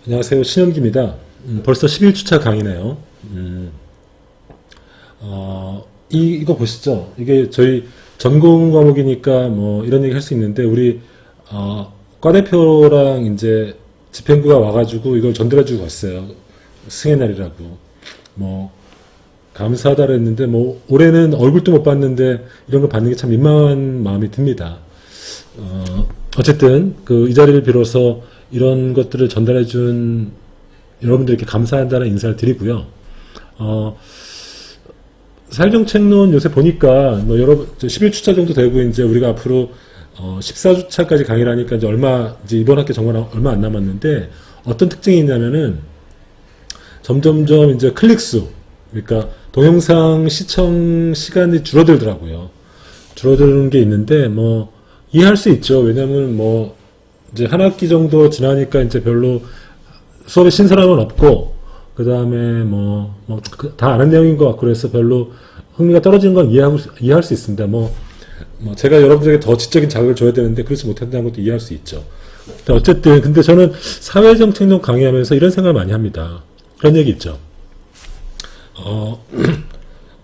안녕하세요. 신현기입니다. 벌써 11주차 강의네요. 이거 보시죠. 이게 저희 전공 과목이니까 뭐 이런 얘기 할 수 있는데, 우리, 과대표랑 이제 집행부가 와가지고 이걸 전달해주고 갔어요. 승의 날이라고. 뭐, 감사하다고 했는데, 뭐, 올해는 얼굴도 못 봤는데, 이런 걸 받는 게 참 민망한 마음이 듭니다. 어쨌든 이 자리를 빌어서 이런 것들을 전달해준 여러분들께 감사한다는 인사를 드리고요. 사회정책론 요새 보니까 뭐 여러분 11주차 정도 되고, 이제 우리가 앞으로 14주차까지 강의를 하니까 이제 이번 학기 정말 얼마 안 남았는데, 어떤 특징이 있냐면은 점점점 이제 클릭수, 그러니까 동영상 시청 시간이 줄어들더라고요. 줄어드는 게 있는데, 뭐 이해할 수 있죠. 왜냐면 뭐 이제 한 학기 정도 지나니까 이제 별로 수업에 신선함은 없고, 그 다음에 다 아는 내용인 것 같고, 그래서 별로 흥미가 떨어지는 건 이해할 수 있습니다. 제가 여러분들에게 더 지적인 자극을 줘야 되는데 그렇지 못한다는 것도 이해할 수 있죠. 어쨌든 근데 저는 사회정책론 강의하면서 이런 생각을 많이 합니다. 그런 얘기 있죠.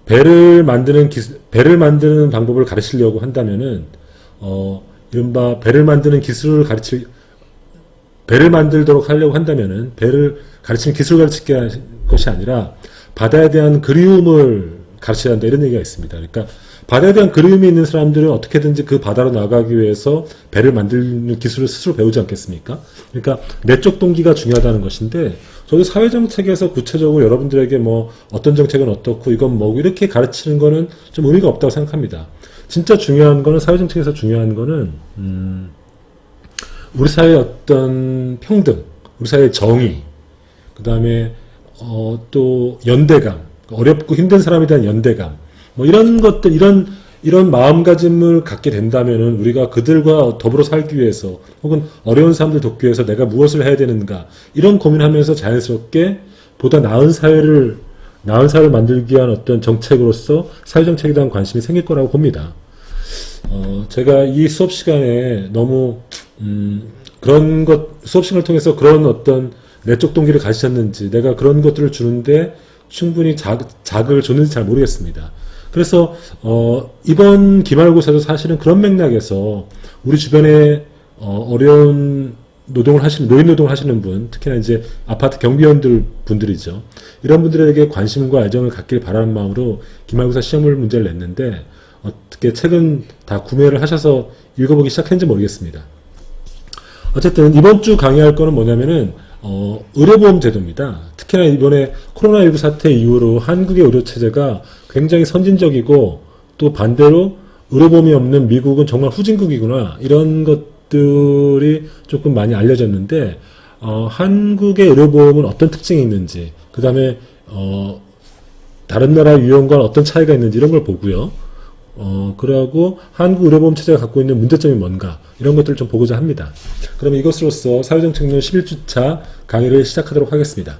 배를 만드는 방법을 가르치려고 한다면은, 이른바 배를 만들도록 하려고 한다면은, 배를 가르치는 기술을 가르칠 것이 아니라 바다에 대한 그리움을 가르쳐야 한다, 이런 얘기가 있습니다. 그러니까 바다에 대한 그리움이 있는 사람들은 어떻게든지 그 바다로 나가기 위해서 배를 만드는 기술을 스스로 배우지 않겠습니까? 그러니까 내적 동기가 중요하다는 것인데, 저도 사회정책에서 구체적으로 여러분들에게 뭐 어떤 정책은 어떻고 이건 뭐고 이렇게 가르치는 거는 좀 의미가 없다고 생각합니다. 진짜 중요한 거는, 사회정책에서 중요한 거는 우리 사회의 어떤 평등, 우리 사회의 정의, 그 다음에 또 연대감, 어렵고 힘든 사람에 대한 연대감, 뭐 이런 것들, 이런 마음가짐을 갖게 된다면은, 우리가 그들과 더불어 살기 위해서, 혹은 어려운 사람들 돕기 위해서 내가 무엇을 해야 되는가, 이런 고민하면서 자연스럽게 보다 나은 사회를 만들기 위한 어떤 정책으로서 사회정책에 대한 관심이 생길 거라고 봅니다. 제가 이 수업 시간에 너무 수업 시간을 통해서 그런 어떤 내적 동기를 가지셨는지, 내가 그런 것들을 주는데 충분히 자극을 줬는지 잘 모르겠습니다. 그래서 이번 기말고사도 사실은 그런 맥락에서 우리 주변에 어려운 노인 노동을 하시는 분, 특히나 이제 아파트 분들이죠. 이런 분들에게 관심과 애정을 갖길 바라는 마음으로 기말고사 시험을 문제를 냈는데, 어떻게 책은 다 구매를 하셔서 읽어보기 시작했는지 모르겠습니다. 어쨌든 이번 주 강의할 거는 뭐냐면은 의료보험 제도입니다. 특히나 이번에 코로나19 사태 이후로 한국의 의료체제가 굉장히 선진적이고, 또 반대로 의료보험이 없는 미국은 정말 후진국이구나, 이런 것들이 조금 많이 알려졌는데, 한국의 의료보험은 어떤 특징이 있는지, 그 다음에 다른 나라 유형과 어떤 차이가 있는지 이런 걸 보고요. 그러고 한국 의료보험 체제가 갖고 있는 문제점이 뭔가, 이런 것들을 좀 보고자 합니다. 그러면 이것으로써 사회정책론 11주차 강의를 시작하도록 하겠습니다.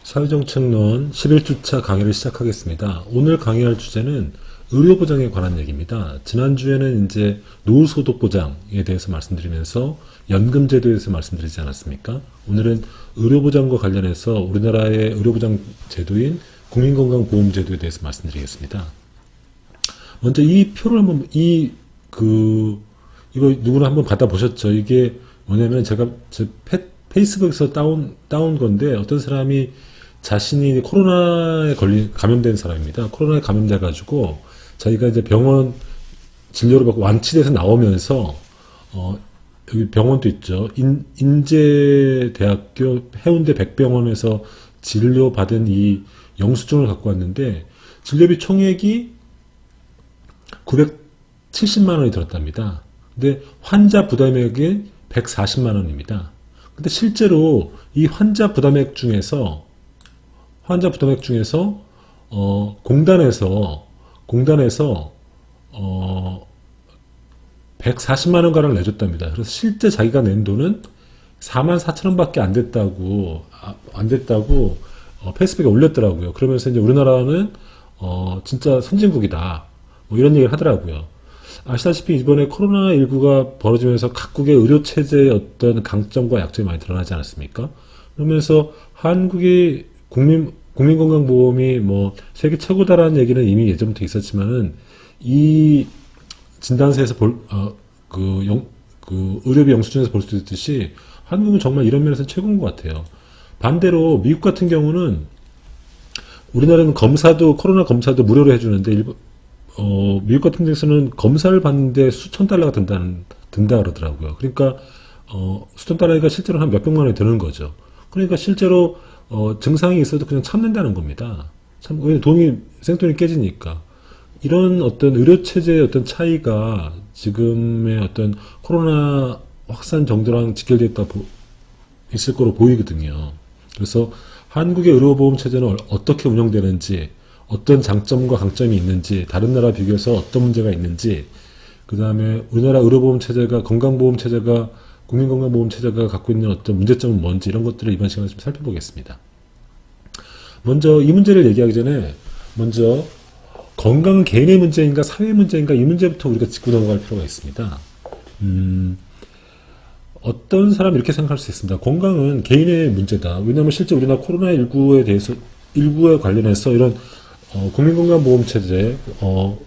사회정책론 11주차 강의를 시작하겠습니다. 오늘 강의할 주제는 의료보장에 관한 얘기입니다. 지난주에는 이제 노후소득보장에 대해서 말씀드리면서 연금제도에 대해서 말씀드리지 않았습니까? 오늘은 의료보장과 관련해서 우리나라의 의료보장 제도인 국민건강보험제도에 대해서 말씀드리겠습니다. 먼저 이 표를 이거 누구나 한번 받아보셨죠? 이게 뭐냐면, 제가 제 페이스북에서 따온 건데, 어떤 사람이 자신이 코로나에 감염된 사람입니다. 코로나에 감염돼가지고, 자기가 이제 병원 진료를 받고 완치돼서 나오면서, 여기 병원도 있죠. 인제대학교 해운대 백병원에서 진료받은 이 영수증을 갖고 왔는데, 진료비 총액이 970만 원이 들었답니다. 근데 환자 부담액이 140만 원입니다. 근데 실제로 이 환자 부담액 중에서 공단에서 140만 원가량을 내줬답니다. 그래서 실제 자기가 낸 돈은 4만 4천 원밖에 안 됐다고 페이스북에 올렸더라고요. 그러면서 이제 우리나라는 진짜 선진국이다, 뭐 이런 얘기를 하더라고요. 아시다시피 이번에 코로나19가 벌어지면서 각국의 의료 체제의 어떤 강점과 약점이 많이 드러나지 않았습니까? 그러면서 한국이 국민건강보험이 뭐 세계 최고다라는 얘기는 이미 예전부터 있었지만은 이 진단서에서 그 의료비 영수증에서 볼 수 있듯이 한국은 정말 이런 면에서 최고인 것 같아요. 반대로 미국 같은 경우는 우리나라는 코로나 검사도 무료로 해주는데 미국 같은 데서는 검사를 받는데 수천 달러가 든다 그러더라고요. 그러니까 수천 달러가 실제로 한 몇백만 원이 드는 거죠. 그러니까 실제로 증상이 있어도 그냥 참는다는 겁니다. 왜 생돈이 깨지니까. 이런 어떤 의료체제의 어떤 차이가 지금의 어떤 코로나 확산 정도랑 직결되어 있을 거로 보이거든요. 그래서 한국의 의료보험 체제는 어떻게 운영되는지, 어떤 장점과 강점이 있는지, 다른 나라 비교해서 어떤 문제가 있는지, 그 다음에 우리나라 의료보험 체제가, 국민건강보험 체제가 갖고 있는 어떤 문제점은 뭔지, 이런 것들을 이번 시간에 좀 살펴보겠습니다. 먼저 이 문제를 얘기하기 전에, 먼저 건강은 개인의 문제인가 사회의 문제인가, 이 문제부터 우리가 짚고 넘어갈 필요가 있습니다. 어떤 사람이 이렇게 생각할 수 있습니다. 건강은 개인의 문제다. 왜냐하면 실제 우리나라 코로나19에 관련해서 이런 국민건강보험 체제,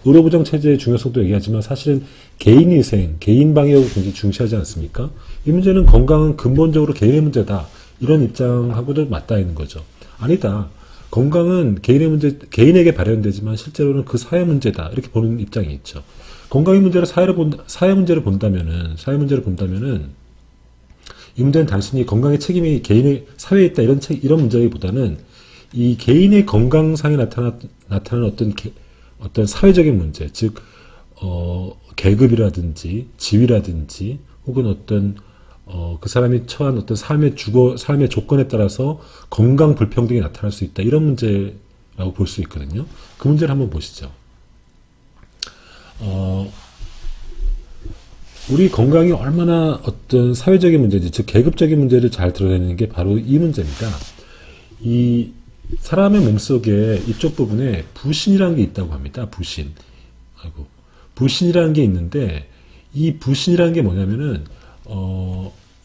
의료보장 체제의 중요성도 얘기하지만 사실은 개인 위생, 개인 방역을 굉장히 중시하지 않습니까? 이 문제는 건강은 근본적으로 개인의 문제다. 이런 입장하고도 맞닿아 있는 거죠. 아니다. 건강은 개인의 문제, 개인에게 발현되지만 실제로는 그 사회 문제다. 이렇게 보는 입장이 있죠. 건강의 문제를 사회 문제를 본다면은 이 문제는 단순히 건강의 책임이 개인의 사회에 있다 이런 문제보다는 이 개인의 건강상에 나타나는 어떤 사회적인 문제, 즉 계급이라든지 지위라든지 혹은 어떤 그 사람이 처한 어떤 삶의 조건에 따라서 건강 불평등이 나타날 수 있다. 이런 문제라고 볼 수 있거든요. 그 문제를 한번 보시죠. 우리 건강이 얼마나 어떤 사회적인 문제인지, 즉 계급적인 문제를 잘 드러내는 게 바로 이 문제입니다. 이 사람의 몸속에 이쪽 부분에 부신이라는 게 있다고 합니다. 부신이라는 게 있는데, 이 부신이라는 게 뭐냐면은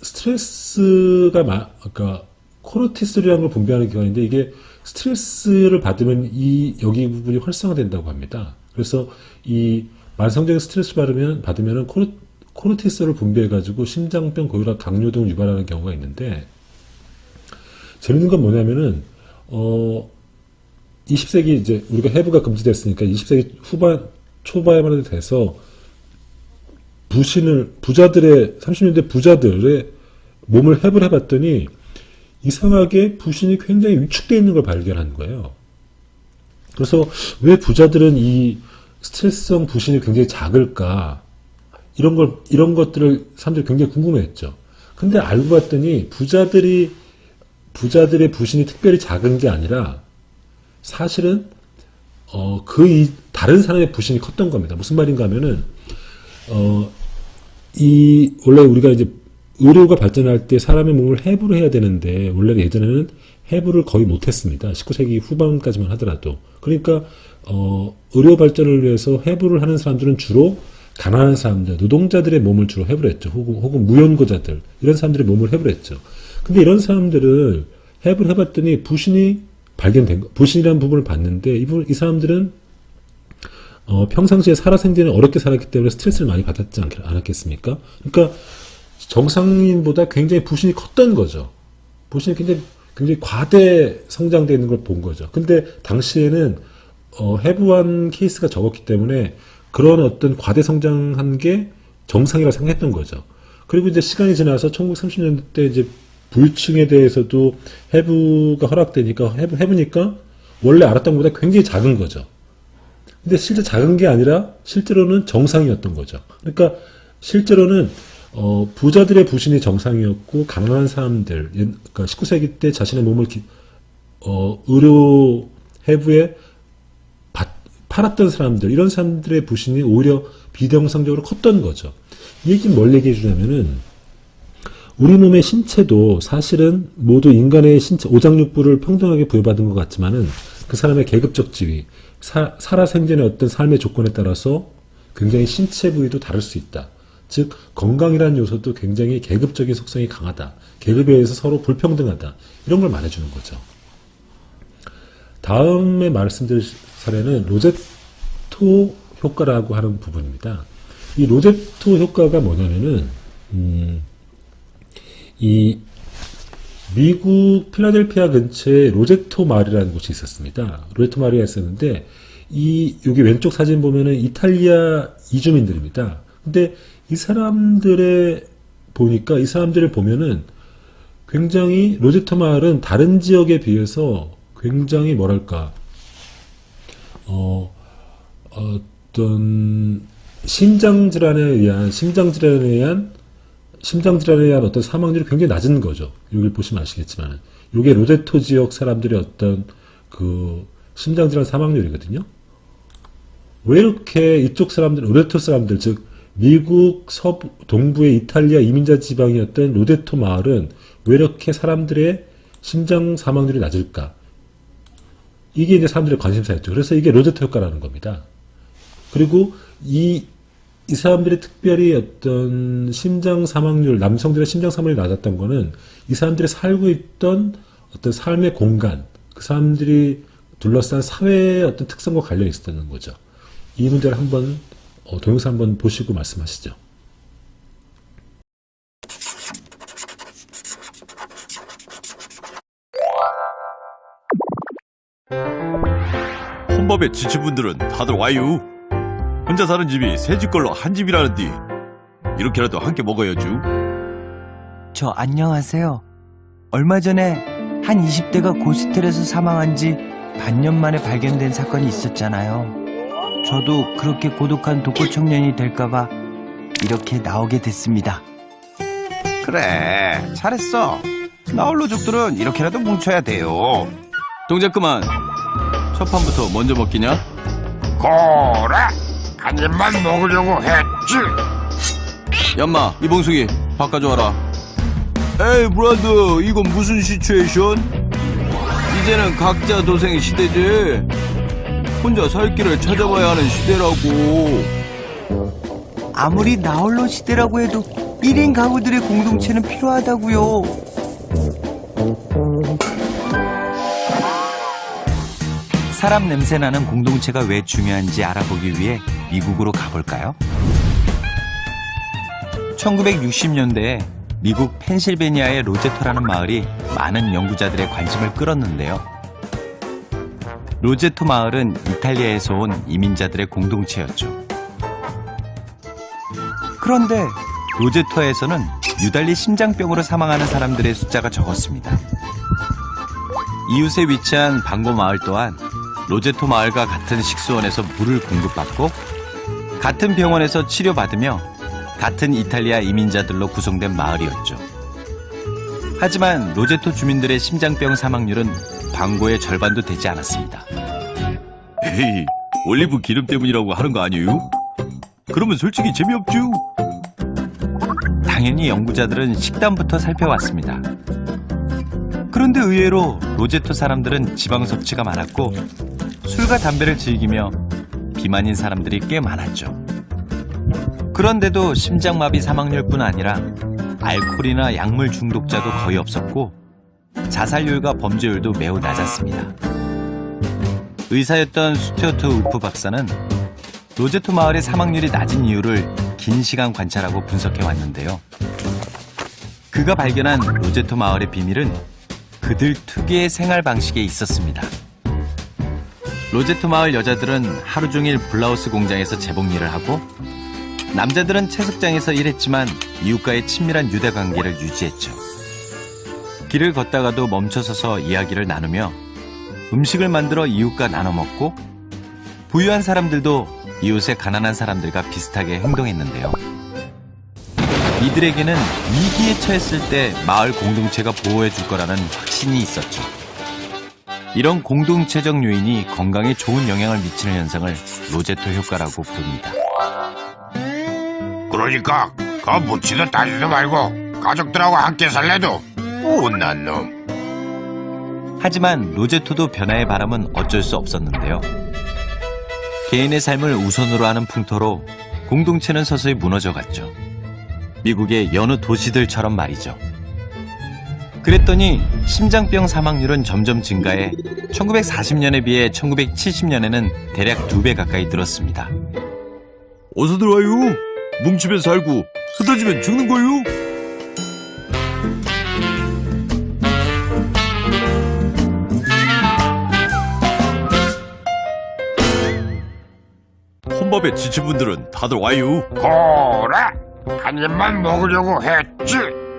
스트레스가 그러니까 코르티솔이라는 걸 분비하는 기관인데, 이게 스트레스를 받으면 여기 부분이 활성화된다고 합니다. 그래서 이 만성적인 스트레스 받으면은 코르티솔을 분비해가지고 심장병, 고혈압, 당뇨 등을 유발하는 경우가 있는데, 재밌는 건 뭐냐면은 20세기 이제 우리가 해부가 금지됐으니까 20세기 초반에 돼서 30년대 부자들의 몸을 해부를 해봤더니 이상하게 부신이 굉장히 위축되어 있는 걸 발견한 거예요. 그래서 왜 부자들은 이 스트레스성 부신이 굉장히 작을까? 이런 것들을 사람들이 굉장히 궁금해했죠. 근데 알고 봤더니 부자들의 부신이 특별히 작은 게 아니라 사실은 다른 사람의 부신이 컸던 겁니다. 무슨 말인가 하면은 원래 우리가 이제 의료가 발전할 때 사람의 몸을 해부를 해야 되는데, 원래 예전에는 해부를 거의 못했습니다. 19세기 후반까지만 하더라도. 그러니까 의료 발전을 위해서 해부를 하는 사람들은 주로 가난한 사람들, 노동자들의 몸을 주로 해부를 했죠. 혹은 무연고자들, 이런 사람들의 몸을 해부를 했죠. 근데 이런 사람들을 해부를 해봤더니 부신이라는 부분을 봤는데, 이 사람들은 평상시에 살아생전에 어렵게 살았기 때문에 스트레스를 많이 받았지 않았겠습니까? 그러니까 정상인보다 굉장히 부신이 컸던 거죠. 부신이 굉장히 과대 성장되어 있는 걸 본 거죠. 근데 당시에는 해부한 케이스가 적었기 때문에 그런 어떤 과대 성장한 게 정상이라고 생각했던 거죠. 그리고 이제 시간이 지나서 1930년대 이제 부유층에 대해서도 해부가 허락되니까 해부니까 원래 알았던 것보다 굉장히 작은 거죠. 근데 실제 작은 게 아니라 실제로는 정상이었던 거죠. 그러니까 실제로는 부자들의 부신이 정상이었고, 가난한 사람들, 그러니까 19세기 때 자신의 몸을 의료 해부에 팔았던 사람들, 이런 사람들의 부신이 오히려 비정상적으로 컸던 거죠. 이 얘기는 뭘 얘기해 주냐면은, 우리 몸의 신체도 사실은 모두 인간의 신체, 오장육부를 평등하게 부여받은 것 같지만은 그 사람의 계급적 지위, 살아생전의 어떤 삶의 조건에 따라서 굉장히 신체 부위도 다를 수 있다. 즉 건강이라는 요소도 굉장히 계급적인 속성이 강하다. 계급에 의해서 서로 불평등하다. 이런 걸 말해주는 거죠. 다음에 말씀드릴 사례는 로제토 효과라고 하는 부분입니다. 이 로제토 효과가 뭐냐면은 이 미국 필라델피아 근처에 로제토 마을이라는 곳이 있었습니다. 로제토 마을이 있었는데 여기 왼쪽 사진 보면은 이탈리아 이주민들입니다. 근데 이 사람들을 보면은 굉장히 로제토 마을은 다른 지역에 비해서 굉장히 뭐랄까 어떤 심장질환에 의한 어떤 사망률이 굉장히 낮은 거죠. 여기 보시면 아시겠지만은 이게 로제토 지역 사람들의 어떤 그 심장질환 사망률이거든요. 왜 이렇게 이쪽 사람들, 로제토 사람들, 즉 미국 동부의 이탈리아 이민자 지방이었던 로제토 마을은 왜 이렇게 사람들의 심장 사망률이 낮을까? 이게 이제 사람들의 관심사였죠. 그래서 이게 로제토 효과라는 겁니다. 그리고 이 사람들이 특별히 어떤 심장 사망률, 남성들의 심장 사망률이 낮았던 거는 이 사람들이 살고 있던 어떤 삶의 공간, 그 사람들이 둘러싼 사회의 어떤 특성과 관련이 있었다는 거죠. 이 문제를 한번 동영상 한번 보시고 말씀하시죠. 혼밥에 지친 분들은 다들 와요. 혼자 사는 집이 새 집 걸로 한 집이라는디 이렇게라도 함께 먹어야죠. 저 안녕하세요. 얼마 전에 한 20대가 고스텔에서 사망한 지 반년 만에 발견된 사건이 있었잖아요. 저도 그렇게 고독한 독거 청년이 될까봐 이렇게 나오게 됐습니다. 그래, 잘했어. 나홀로족들은 이렇게라도 뭉쳐야 돼요. 동작 그만. 첫 판부터 먼저 먹기냐? 그래, 한 입만 먹으려고 했지. 얌마, 이봉숙이 밥 가져와라. 에이 브라더, 이건 무슨 시츄에이션? 이제는 각자 도생 시대지. 혼자 살 길을 찾아봐야 하는 시대라고. 아무리 나홀로 시대라고 해도 1인 가구들의 공동체는 필요하다고요. 사람 냄새나는 공동체가 왜 중요한지 알아보기 위해 미국으로 가볼까요? 1960년대에 미국 펜실베니아의 로제토라는 마을이 많은 연구자들의 관심을 끌었는데요. 로제토 마을은 이탈리아에서 온 이민자들의 공동체였죠. 그런데 로제토에서는 유달리 심장병으로 사망하는 사람들의 숫자가 적었습니다. 이웃에 위치한 방고 마을 또한 로제토 마을과 같은 식수원에서 물을 공급받고 같은 병원에서 치료받으며 같은 이탈리아 이민자들로 구성된 마을이었죠. 하지만 로제토 주민들의 심장병 사망률은 방고의 절반도 되지 않았습니다. 에이, 올리브 기름 때문이라고 하는 거 아니에요? 그러면 솔직히 재미없죠. 당연히 연구자들은 식단부터 살펴봤습니다. 그런데 의외로 로제토 사람들은 지방 섭취가 많았고 술과 담배를 즐기며 비만인 사람들이 꽤 많았죠. 그런데도 심장마비 사망률뿐 아니라 알코올이나 약물 중독자도 거의 없었고 자살률과 범죄율도 매우 낮았습니다. 의사였던 스튜어트 우프 박사는 로제토 마을의 사망률이 낮은 이유를 긴 시간 관찰하고 분석해 왔는데요. 그가 발견한 로제토 마을의 비밀은 그들 특유의 생활 방식에 있었습니다. 로제토 마을 여자들은 하루 종일 블라우스 공장에서 재봉 일을 하고 남자들은 채석장에서 일했지만 이웃과의 친밀한 유대 관계를 유지했죠. 길을 걷다가도 멈춰서서 이야기를 나누며 음식을 만들어 이웃과 나눠 먹고 부유한 사람들도 이웃의 가난한 사람들과 비슷하게 행동했는데요. 이들에게는 위기에 처했을 때 마을 공동체가 보호해 줄 거라는 확신이 있었죠. 이런 공동체적 요인이 건강에 좋은 영향을 미치는 현상을 로제토 효과라고 부릅니다. 그러니까 그 묻지도 따지도 말고 가족들하고 함께 살래도 못난 놈. 하지만 로제토도 변화의 바람은 어쩔 수 없었는데요. 개인의 삶을 우선으로 하는 풍토로 공동체는 서서히 무너져갔죠. 미국의 여느 도시들처럼 말이죠. 그랬더니 심장병 사망률은 점점 증가해 1940년에 비해 1970년에는 대략 2배 가까이 늘었습니다. 어서 들어와요. 뭉치면 살고 흩어지면 죽는 거요. 혼밥에 지친 분들은 다들 와요. 그래, 한 입만 먹으려고 했지.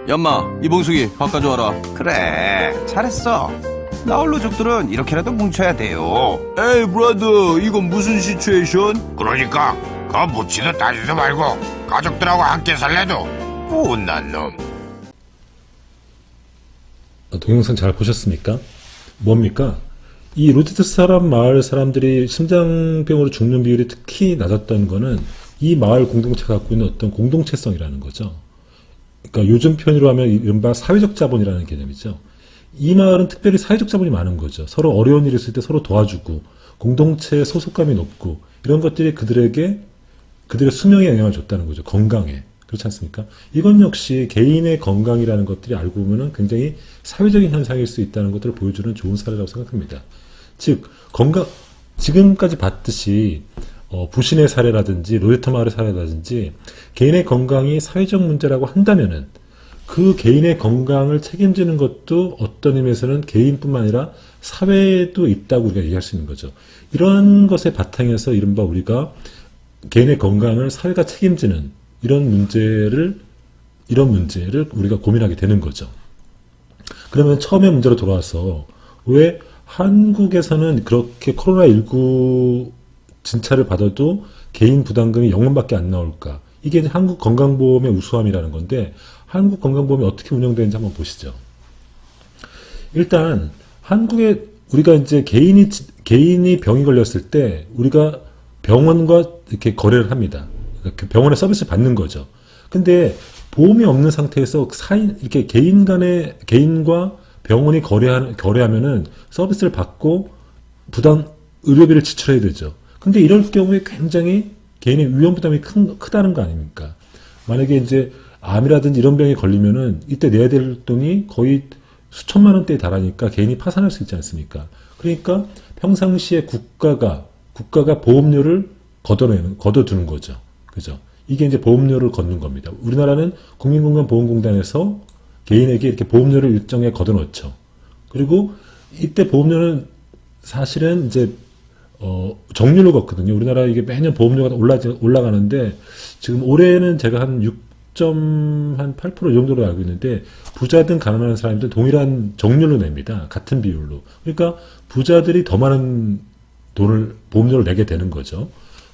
얌마, 이봉숙이 밥 가져와라. 그래, 잘했어. 나홀로족들은 이렇게라도 뭉쳐야 돼요. 에이 브라더, 이건 무슨 시츄에이션? 그러니까 그 묻지도 따지도 말고 가족들하고 함께 살래도 못난 놈. 동영상 잘 보셨습니까? 뭡니까? 이 로제트 사람 마을 사람들이 심장병으로 죽는 비율이 특히 낮았던 거는 이 마을 공동체가 갖고 있는 어떤 공동체성이라는 거죠. 그러니까 요즘 표현으로 하면 이른바 사회적 자본이라는 개념이죠. 이 마을은 특별히 사회적 자본이 많은 거죠. 서로 어려운 일이 있을 때 서로 도와주고 공동체의 소속감이 높고 이런 것들이 그들에게 그들의 수명에 영향을 줬다는 거죠. 건강에. 그렇지 않습니까? 이건 역시 개인의 건강이라는 것들이 알고 보면 굉장히 사회적인 현상일 수 있다는 것들을 보여주는 좋은 사례라고 생각합니다. 즉 건강 지금까지 봤듯이 부신의 사례라든지 로제트 마을의 사례라든지 개인의 건강이 사회적 문제라고 한다면은 그 개인의 건강을 책임지는 것도 어떤 의미에서는 개인뿐만 아니라 사회에도 있다고 우리가 얘기할 수 있는 거죠. 이런 것의 바탕에서 이른바 우리가 개인의 건강을 사회가 책임지는 이런 문제를 우리가 고민하게 되는 거죠. 그러면 처음에 문제로 돌아와서 왜 한국에서는 그렇게 코로나19 진찰을 받아도 개인 부담금이 0원밖에 안 나올까? 이게 한국 건강보험의 우수함이라는 건데 한국 건강보험이 어떻게 운영되는지 한번 보시죠. 일단 한국에 우리가 이제 개인이 병이 걸렸을 때 우리가 병원과 이렇게 거래를 합니다. 그러니까 병원의 서비스를 받는 거죠. 근데 보험이 없는 상태에서 이렇게 개인과 병원이 거래하면은 서비스를 받고 의료비를 지출해야 되죠. 근데 이럴 경우에 굉장히 개인의 위험 부담이 크다는 거 아닙니까? 만약에 이제 암이라든지 이런 병에 걸리면은 이때 내야 될 돈이 거의 수천만 원대에 달하니까 개인이 파산할 수 있지 않습니까? 그러니까 평상시에 국가가 보험료를 걷어두는 거죠. 그죠? 이게 이제 보험료를 걷는 겁니다. 우리나라는 국민건강보험공단에서 개인에게 이렇게 보험료를 일정에 걷어놓죠. 그리고 이때 보험료는 사실은 이제 정률로 걷거든요. 우리나라 이게 매년 보험료가 올라가는데 지금 올해는 제가 한 6.8% 정도로 알고 있는데 부자든 가난한 사람들 동일한 정률로 냅니다. 같은 비율로. 그러니까 부자들이 더 많은 보험료를 내게 되는 거죠.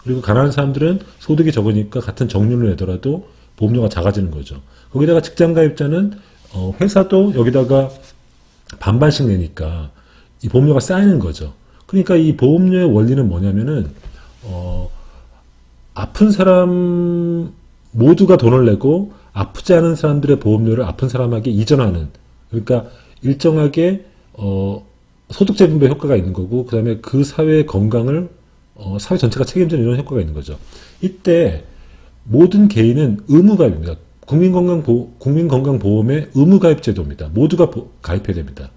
그리고 가난한 사람들은 소득이 적으니까 같은 정률을 내더라도 보험료가 작아지는 거죠. 거기다가 직장가입자는 회사도 여기다가 반반씩 내니까 이 보험료가 쌓이는 거죠. 그러니까 이 보험료의 원리는 뭐냐면은 아픈 사람 모두가 돈을 내고 아프지 않은 사람들의 보험료를 아픈 사람에게 이전하는, 그러니까 일정하게 소득 재분배 효과가 있는 거고 그 다음에 그 사회의 건강을 사회 전체가 책임지는 이런 효과가 있는 거죠. 이때 모든 개인은 의무가입입니다. 국민건강보험의 의무가입 제도입니다. 모두가 가입해야 됩니다.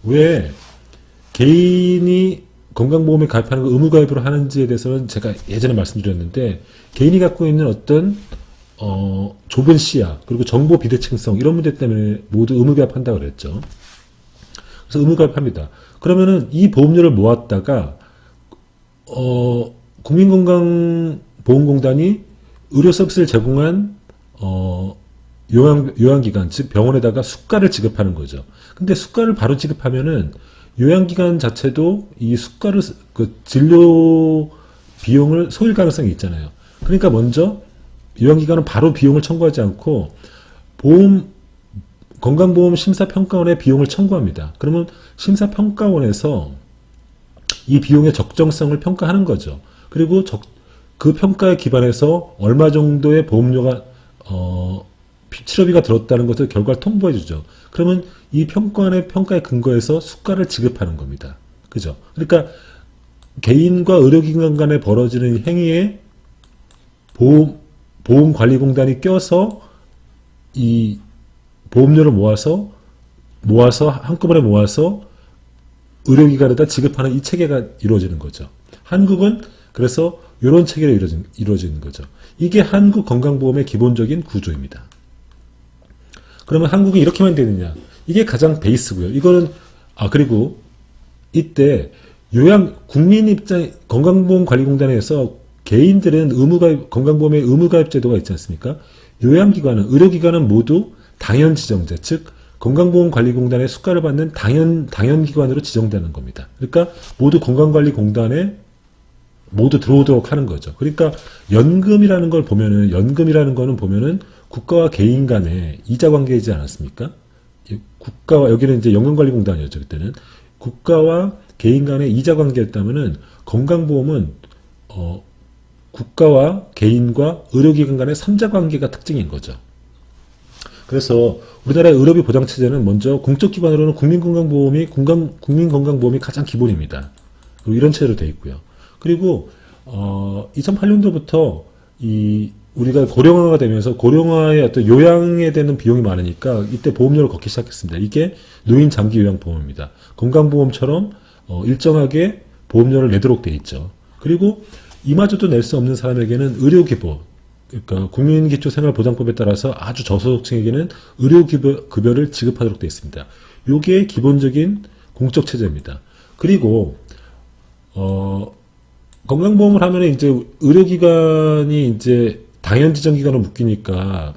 왜 개인이 건강보험에 가입하는 거 의무가입으로 하는지에 대해서는 제가 예전에 말씀드렸는데 개인이 갖고 있는 어떤 좁은 시야 그리고 정보 비대칭성 이런 문제 때문에 모두 의무가입한다고 그랬죠. 그래서 의무가입합니다. 그러면은 이 보험료를 모았다가 국민건강보험공단이 의료 서비스를 제공한 요양기관, 즉 병원에다가 수가를 지급하는 거죠. 근데 수가를 바로 지급하면은 요양기관 자체도 이 수가를 진료 비용을 속일 가능성이 있잖아요. 그러니까 먼저 요양기관은 바로 비용을 청구하지 않고 건강보험 심사평가원에 비용을 청구합니다. 그러면 심사평가원에서 이 비용의 적정성을 평가하는 거죠. 그리고 그 평가에 기반해서 얼마 정도의 보험료가 치료비가 들었다는 것을 결과를 통보해 주죠. 그러면 이 평가원의 평가에 근거해서 수가를 지급하는 겁니다. 그죠? 그러니까 개인과 의료기관 간에 벌어지는 행위에 보험관리공단이 껴서 이 보험료를 모아서 한꺼번에 모아서 의료기관에다 지급하는 이 체계가 이루어지는 거죠. 한국은 그래서 이런 체계로 이루어지는 거죠. 이게 한국 건강보험의 기본적인 구조입니다. 그러면 한국이 이렇게만 되느냐? 이게 가장 베이스고요. 이거는 그리고 이때 국민 입장 건강보험관리공단에서 개인들은 건강보험의 의무가입 제도가 있지 않습니까? 요양기관은 의료기관은 모두 당연 지정제, 즉 건강보험관리공단의 수가를 받는 당연기관으로 지정되는 겁니다. 그러니까 모두 건강관리공단에 모두 들어오도록 하는 거죠. 그러니까 연금이라는 거는 보면은 국가와 개인 간의 이자 관계이지 않았습니까? 국가와, 여기는 이제 연금관리공단이었죠, 그때는. 국가와 개인 간의 이자 관계였다면은 건강보험은, 국가와 개인과 의료기관 간의 3자 관계가 특징인 거죠. 그래서 우리나라의 의료비 보장체제는 먼저 공적기관으로는 국민건강보험이 가장 기본입니다. 그리고 이런 체제로 되어 있고요. 그리고 2008년도부터 우리가 고령화가 되면서 고령화의 어떤 요양에 되는 비용이 많으니까 이때 보험료를 걷기 시작했습니다. 이게 노인 장기 요양보험입니다. 건강보험처럼 일정하게 보험료를 내도록 되어 있죠. 그리고 이마저도 낼 수 없는 사람에게는 의료기보, 그러니까 국민기초생활보장법에 따라서 아주 저소득층에게는 의료급여를 지급하도록 되어 있습니다. 이게 기본적인 공적체제입니다. 그리고 건강보험을 하면 이제 의료기관이 이제 당연지정기관으로 묶이니까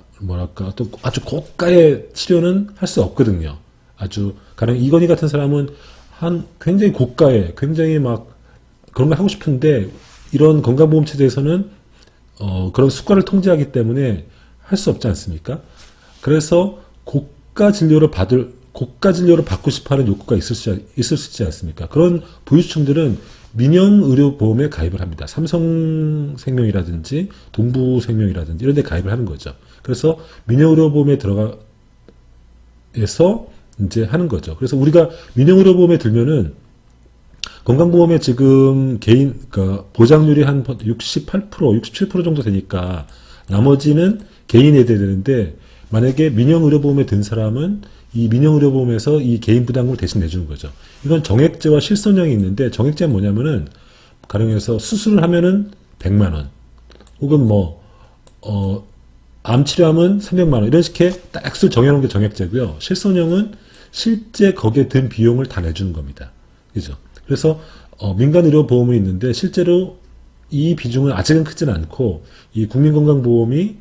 또 아주 고가의 치료는 할 수 없거든요. 가령 이건희 같은 사람은 굉장히 고가의, 굉장히 그런 걸 하고 싶은데 이런 건강보험 체제에서는 그런 수가를 통제하기 때문에 할 수 없지 않습니까? 그래서 고가 진료를 받고 싶어하는 욕구가 있을 수 있지 않습니까? 그런 부유층들은 민영의료보험에 가입을 합니다. 삼성생명이라든지 동부생명이라든지 이런 데 가입을 하는 거죠. 그래서 민영의료보험에 들어가서 이제 하는 거죠. 그래서 우리가 민영의료보험에 들면은 건강보험에 지금 그러니까 보장률이 한 68%, 67% 정도 되니까 나머지는 개인에 돼야 되는데 만약에 민영의료보험에 든 사람은 이 민영의료보험에서 이 개인 부담금을 대신 내주는 거죠. 이건 정액제와 실손형이 있는데 정액제는 뭐냐면은 가령해서 수술을 하면은 100만 원 혹은 암 치료하면 300만 원 이런 식의 딱 액수를 정해놓은 게 정액제고요. 실손형은 실제 거기에 든 비용을 다 내주는 겁니다. 그죠? 그래서 민간의료보험은 있는데 실제로 이 비중은 아직은 크지는 않고 이 국민건강보험이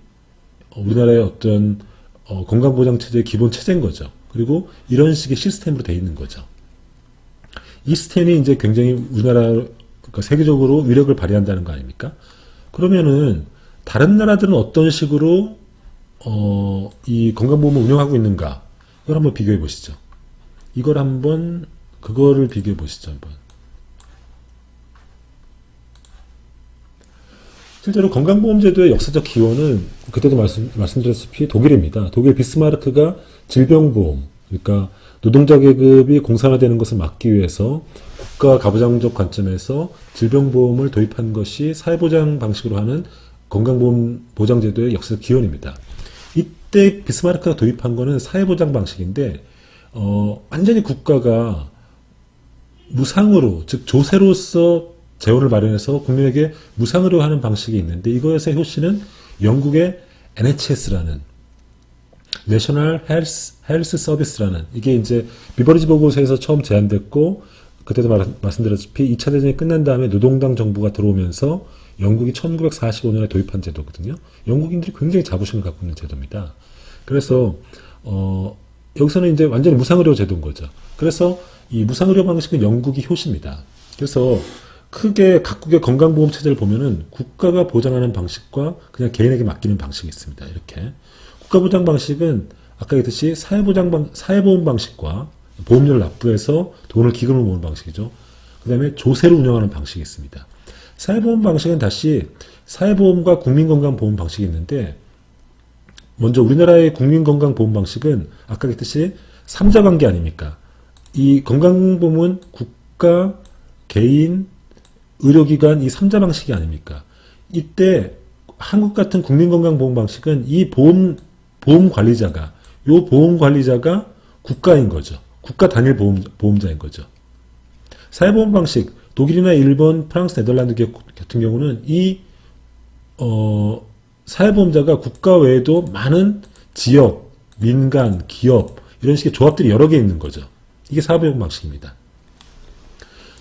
우리나라의 어떤 건강보장체제의 기본 체제인 거죠. 그리고 이런 식의 시스템으로 되어 있는 거죠. 이 시스템이 이제 굉장히 그러니까 세계적으로 위력을 발휘한다는 거 아닙니까? 그러면은 다른 나라들은 어떤 식으로 이 건강보험을 운영하고 있는가? 이걸 한번 비교해 보시죠. 그거를 비교해 보시죠, 한번. 실제로 건강보험제도의 역사적 기원은 그때도 말씀드렸다시피 독일입니다. 독일 비스마르크가 질병보험, 그러니까 노동자 계급이 공산화되는 것을 막기 위해서 국가 가부장적 관점에서 질병보험을 도입한 것이 사회보장 방식으로 하는 건강보험 보장제도의 역사적 기원입니다. 이때 비스마르크가 도입한 거는 사회보장 방식인데 완전히 국가가 무상으로, 즉 조세로서 재원을 마련해서 국민에게 무상으로 하는 방식이 있는데 이것의 효시는 영국의 NHS라는 National Health Service라는 이게 이제 비버리지 보고서에서 처음 제안됐고 그때도 말씀드렸다시피 2차 대전이 끝난 다음에 노동당 정부가 들어오면서 영국이 1945년에 도입한 제도거든요. 영국인들이 굉장히 자부심을 갖고 있는 제도입니다. 그래서 여기서는 이제 완전히 무상의료 제도인 거죠. 그래서 이 무상의료 방식은 영국이 효시입니다. 그래서 크게 각국의 건강보험 체제를 보면은 국가가 보장하는 방식과 그냥 개인에게 맡기는 방식이 있습니다. 이렇게. 국가보장 방식은 아까 얘기했듯이 사회보험 방식과 보험료를 납부해서 돈을 기금을 모으는 방식이죠. 그 다음에 조세로 운영하는 방식이 있습니다. 사회보험 방식은 다시 사회보험과 국민건강보험 방식이 있는데 먼저 우리나라의 국민건강보험 방식은 아까 얘기했듯이 3자 관계 아닙니까? 이 건강보험은 국가, 개인, 의료기관 이 3자 방식이 아닙니까? 이때 한국 같은 국민건강보험 방식은 이 보험 관리자가, 요 보험 관리자가 국가인 거죠. 국가 단일 보험자인 거죠. 사회보험 방식, 독일이나 일본, 프랑스, 네덜란드 같은 경우는 이 사회보험자가 국가 외에도 많은 지역, 민간, 기업 이런 식의 조합들이 여러 개 있는 거죠. 이게 사회보험 방식입니다.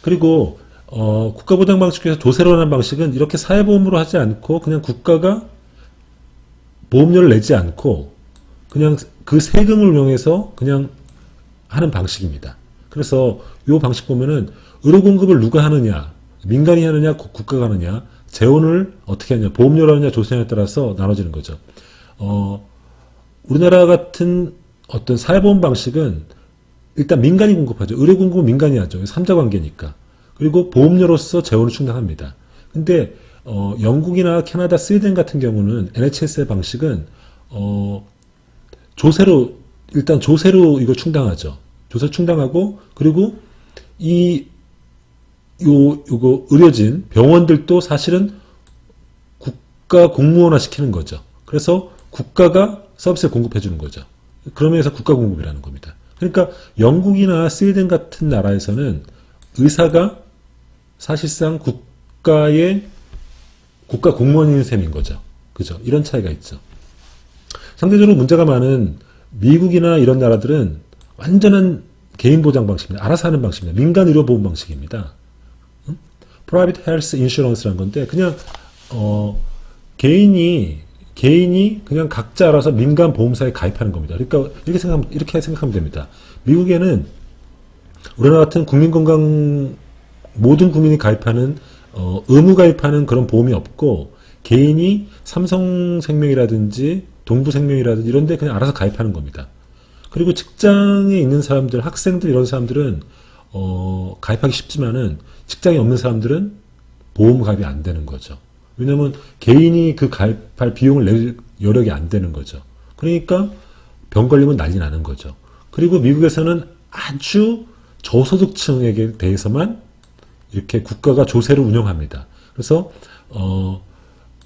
그리고 국가보장 방식 중에서 조세로라는 방식은 이렇게 사회보험으로 하지 않고 그냥 국가가 보험료를 내지 않고 그냥 그 세금을 이용해서 그냥 하는 방식입니다. 그래서 이 방식 보면은 의료 공급을 누가 하느냐, 민간이 하느냐, 국가가 하느냐, 재원을 어떻게 하느냐, 보험료를 하느냐, 조세냐에 따라서 나눠지는 거죠. 우리나라 같은 어떤 사회보험 방식은 일단 민간이 공급하죠. 의료 공급은 민간이 하죠. 3자 관계니까. 그리고 보험료로서 재원을 충당합니다. 근데 영국이나 캐나다, 스웨덴 같은 경우는 NHS의 방식은 일단 조세로 이걸 충당하죠. 조세 충당하고, 그리고 요거 의료진, 병원들도 사실은 국가 공무원화 시키는 거죠. 그래서 국가가 서비스를 공급해 주는 거죠. 그런 면에서 국가 공급이라는 겁니다. 그러니까 영국이나 스웨덴 같은 나라에서는 의사가 사실상 국가 공무원인 셈인 거죠. 그죠? 이런 차이가 있죠. 상대적으로 문제가 많은 미국이나 이런 나라들은 완전한 개인 보장 방식입니다. 알아서 하는 방식입니다. 민간 의료 보험 방식입니다. Private Health Insurance라는 건데 그냥 개인이 그냥 각자 알아서 민간 보험사에 가입하는 겁니다. 그러니까 이렇게 생각하면 됩니다. 미국에는 우리나라 같은 모든 국민이 가입하는 의무 가입하는 그런 보험이 없고 개인이 삼성생명이라든지 동부생명이라든지 이런 데 그냥 알아서 가입하는 겁니다. 그리고 직장에 있는 사람들, 학생들 이런 사람들은 가입하기 쉽지만은 직장이 없는 사람들은 보험 가입이 안 되는 거죠. 왜냐면 개인이 그 가입할 비용을 낼 여력이 안 되는 거죠. 그러니까 병 걸리면 난리 나는 거죠. 그리고 미국에서는 아주 저소득층에게 대해서만 이렇게 국가가 조세를 운영합니다. 그래서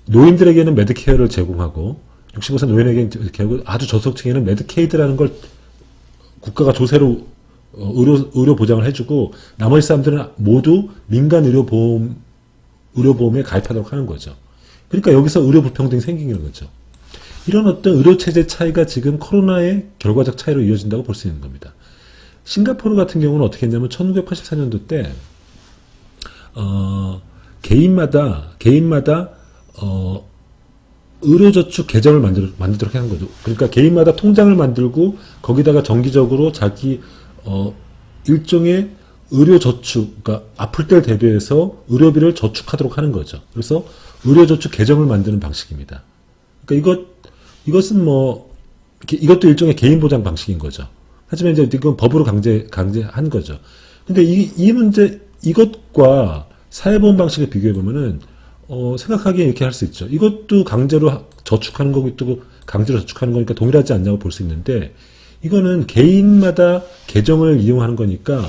노인들에게는 메디케어를 제공하고 65세 노인에게는 이렇게 하고 아주 저소득층에는 메디케이드라는 걸 국가가 조세로 의료 보장을 해주고 나머지 사람들은 모두 민간 의료보험에 가입하도록 하는 거죠. 그러니까 여기서 의료 불평등이 생기는 거죠. 이런 어떤 의료체제 차이가 지금 코로나의 결과적 차이로 이어진다고 볼 수 있는 겁니다. 싱가포르 같은 경우는 어떻게 했냐면 1984년도 때 개인마다 의료저축 계정을 만들도록 하는 거죠. 그러니까 개인마다 통장을 만들고 거기다가 정기적으로 자기 일종의 의료저축, 그러니까 아플 때를 대비해서 의료비를 저축하도록 하는 거죠. 그래서 의료저축 계정을 만드는 방식입니다. 그러니까 이것은 이것도 일종의 개인 보장 방식인 거죠. 하지만 이제 이건 법으로 강제한 거죠. 근데 이 문제, 이것과 사회보험 방식을 비교해 보면은, 생각하기에 이렇게 할 수 있죠. 이것도 강제로 저축하는 거고, 또 강제로 저축하는 거니까 동일하지 않냐고 볼 수 있는데, 이거는 개인마다 계정을 이용하는 거니까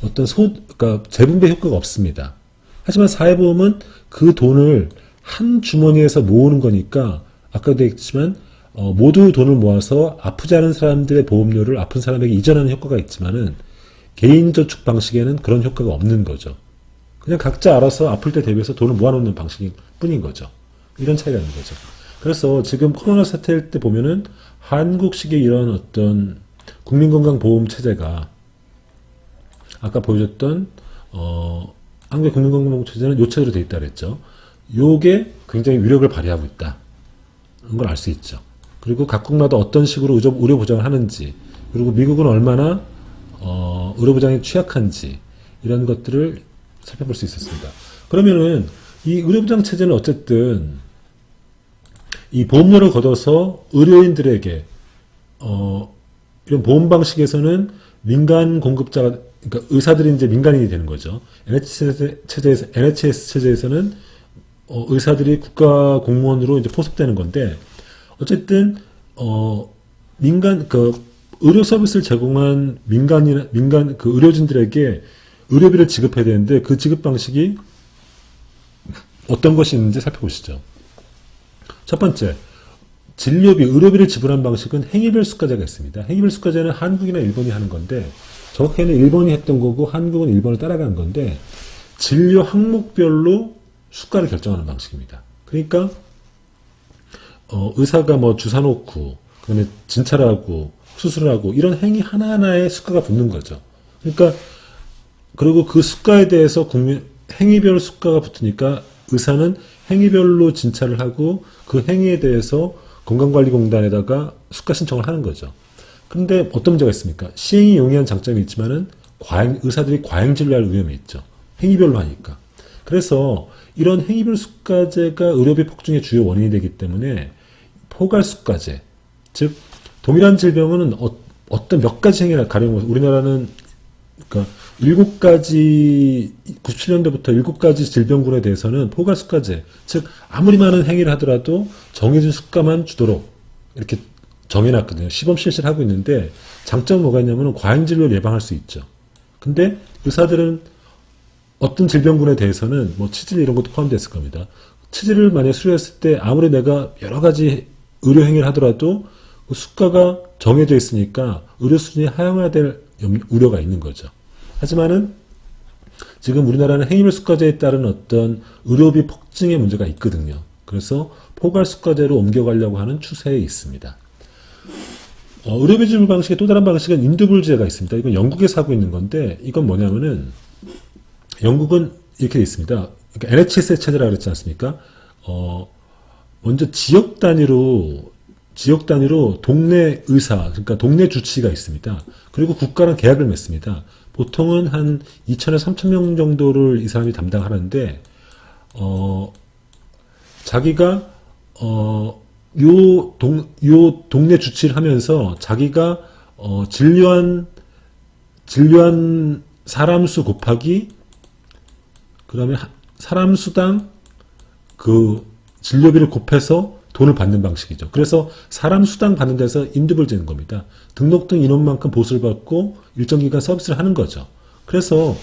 어떤 그러니까 재분배 효과가 없습니다. 하지만 사회보험은 그 돈을 한 주머니에서 모으는 거니까 아까도 했지만 모두 돈을 모아서 아프지 않은 사람들의 보험료를 아픈 사람에게 이전하는 효과가 있지만은 개인저축 방식에는 그런 효과가 없는 거죠. 그냥 각자 알아서 아플 때 대비해서 돈을 모아놓는 방식일 뿐인 거죠. 이런 차이가 있는 거죠. 그래서 지금 코로나 사태일 때 보면은 한국식의 이런 어떤 국민건강보험 체제가 아까 보여줬던 한국의 국민건강보험 체제는 요 체제로 되어 있다 그랬죠. 요게 굉장히 위력을 발휘하고 있다. 그런 걸 알 수 있죠. 그리고 각국마다 어떤 식으로 의료 보장을 하는지, 그리고 미국은 얼마나 의료 보장에 취약한지 이런 것들을 살펴볼 수 있었습니다. 그러면은 이 의료 보장 체제는 어쨌든 이 보험료를 걷어서 의료인들에게 이런 보험 방식에서는 민간 공급자가, 그러니까 의사들이 이제 민간인이 되는 거죠. NHS 체제에서는 의사들이 국가 공무원으로 이제 포섭되는 건데, 어쨌든 의료 서비스를 제공한 민간 그 의료진들에게 의료비를 지급해야 되는데 그 지급 방식이 어떤 것이 있는지 살펴보시죠. 첫 번째, 진료비, 의료비를 지불하는 방식은 행위별 수가제가 있습니다. 행위별 수가제는 한국이나 일본이 하는 건데, 정확히는 일본이 했던 거고 한국은 일본을 따라간 건데, 진료 항목별로 수가를 결정하는 방식입니다. 그러니까 의사가 뭐 주사 놓고, 그다음에 진찰하고, 수술하고 이런 행위 하나하나에 수가가 붙는 거죠. 그러니까 그리고 그 수가에 대해서 행위별 수가가 붙으니까 의사는 행위별로 진찰을 하고 그 행위에 대해서 건강관리공단에다가 수가 신청을 하는 거죠. 그런데 어떤 문제가 있습니까? 시행이 용이한 장점이 있지만은 의사들이 과잉 진료할 위험이 있죠. 행위별로 하니까. 그래서 이런 행위별 수가제가 의료비 폭증의 주요 원인이 되기 때문에 포괄수가제, 즉 동일한 질병은 어떤 몇 가지 행위를 가령 우리나라는 그러니까 7가지 97년도부터 7가지 질병군에 대해서는 포괄수가제, 즉 아무리 많은 행위를 하더라도 정해진 수가만 주도록 이렇게 정해놨거든요. 시범 실시를 하고 있는데 장점은 뭐가 있냐면 과잉진료를 예방할 수 있죠. 근데 의사들은 어떤 질병군에 대해서는 뭐 치질 이런 것도 포함됐을 겁니다. 치질을 만약에 수료했을 때 아무리 내가 여러 가지 의료 행위를 하더라도 그 수가가 정해져 있으니까 의료 수준이 하향해야 될 우려가 있는 거죠. 하지만은 지금 우리나라는 행위별 수가제에 따른 어떤 의료비 폭증의 문제가 있거든요. 그래서 포괄수가제로 옮겨가려고 하는 추세에 있습니다. 의료비 지불 방식의 또 다른 방식은 인두불제가 있습니다. 이건 영국에서 하고 있는 건데 이건 뭐냐면은 영국은 이렇게 돼 있습니다. 그러니까 NHS 체제라고 그랬지 않습니까? 먼저 지역 단위로 동네 의사, 그러니까 동네 주치의가 있습니다. 그리고 국가랑 계약을 맺습니다. 보통은 한 2,000에서 3,000명 정도를 이 사람이 담당하는데, 자기가, 요 동네 주치를 하면서 자기가, 진료한 사람 수 곱하기, 그 다음에 사람 수당 그 진료비를 곱해서 돈을 받는 방식이죠. 그래서 사람 수당 받는 데서 인두불제는 겁니다. 등록된 인원만큼 보수를 받고 일정 기간 서비스를 하는 거죠. 그래서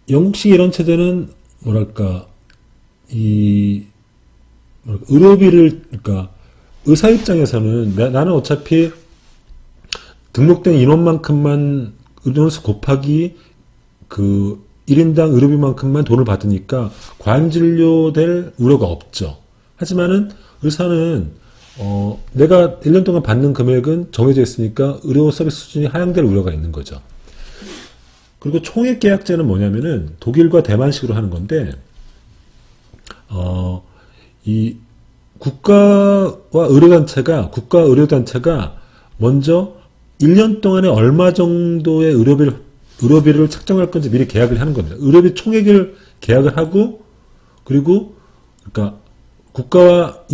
영국식 이런 체제는 의료비를, 그러니까 의사 입장에서는 나는 어차피 등록된 인원만큼만 의료수 곱하기 그 1인당 의료비만큼만 돈을 받으니까 과잉진료될 우려가 없죠. 하지만은 의사는 내가 1년 동안 받는 금액은 정해져 있으니까 의료 서비스 수준이 하향될 우려가 있는 거죠. 그리고 총액계약제는 뭐냐면은 독일과 대만식으로 하는 건데 이 국가 의료단체가 먼저 1년 동안에 얼마 정도의 의료비를 책정할 건지 미리 계약을 하는 겁니다. 의료비 총액을 계약을 하고, 그리고, 그러니까, 국가와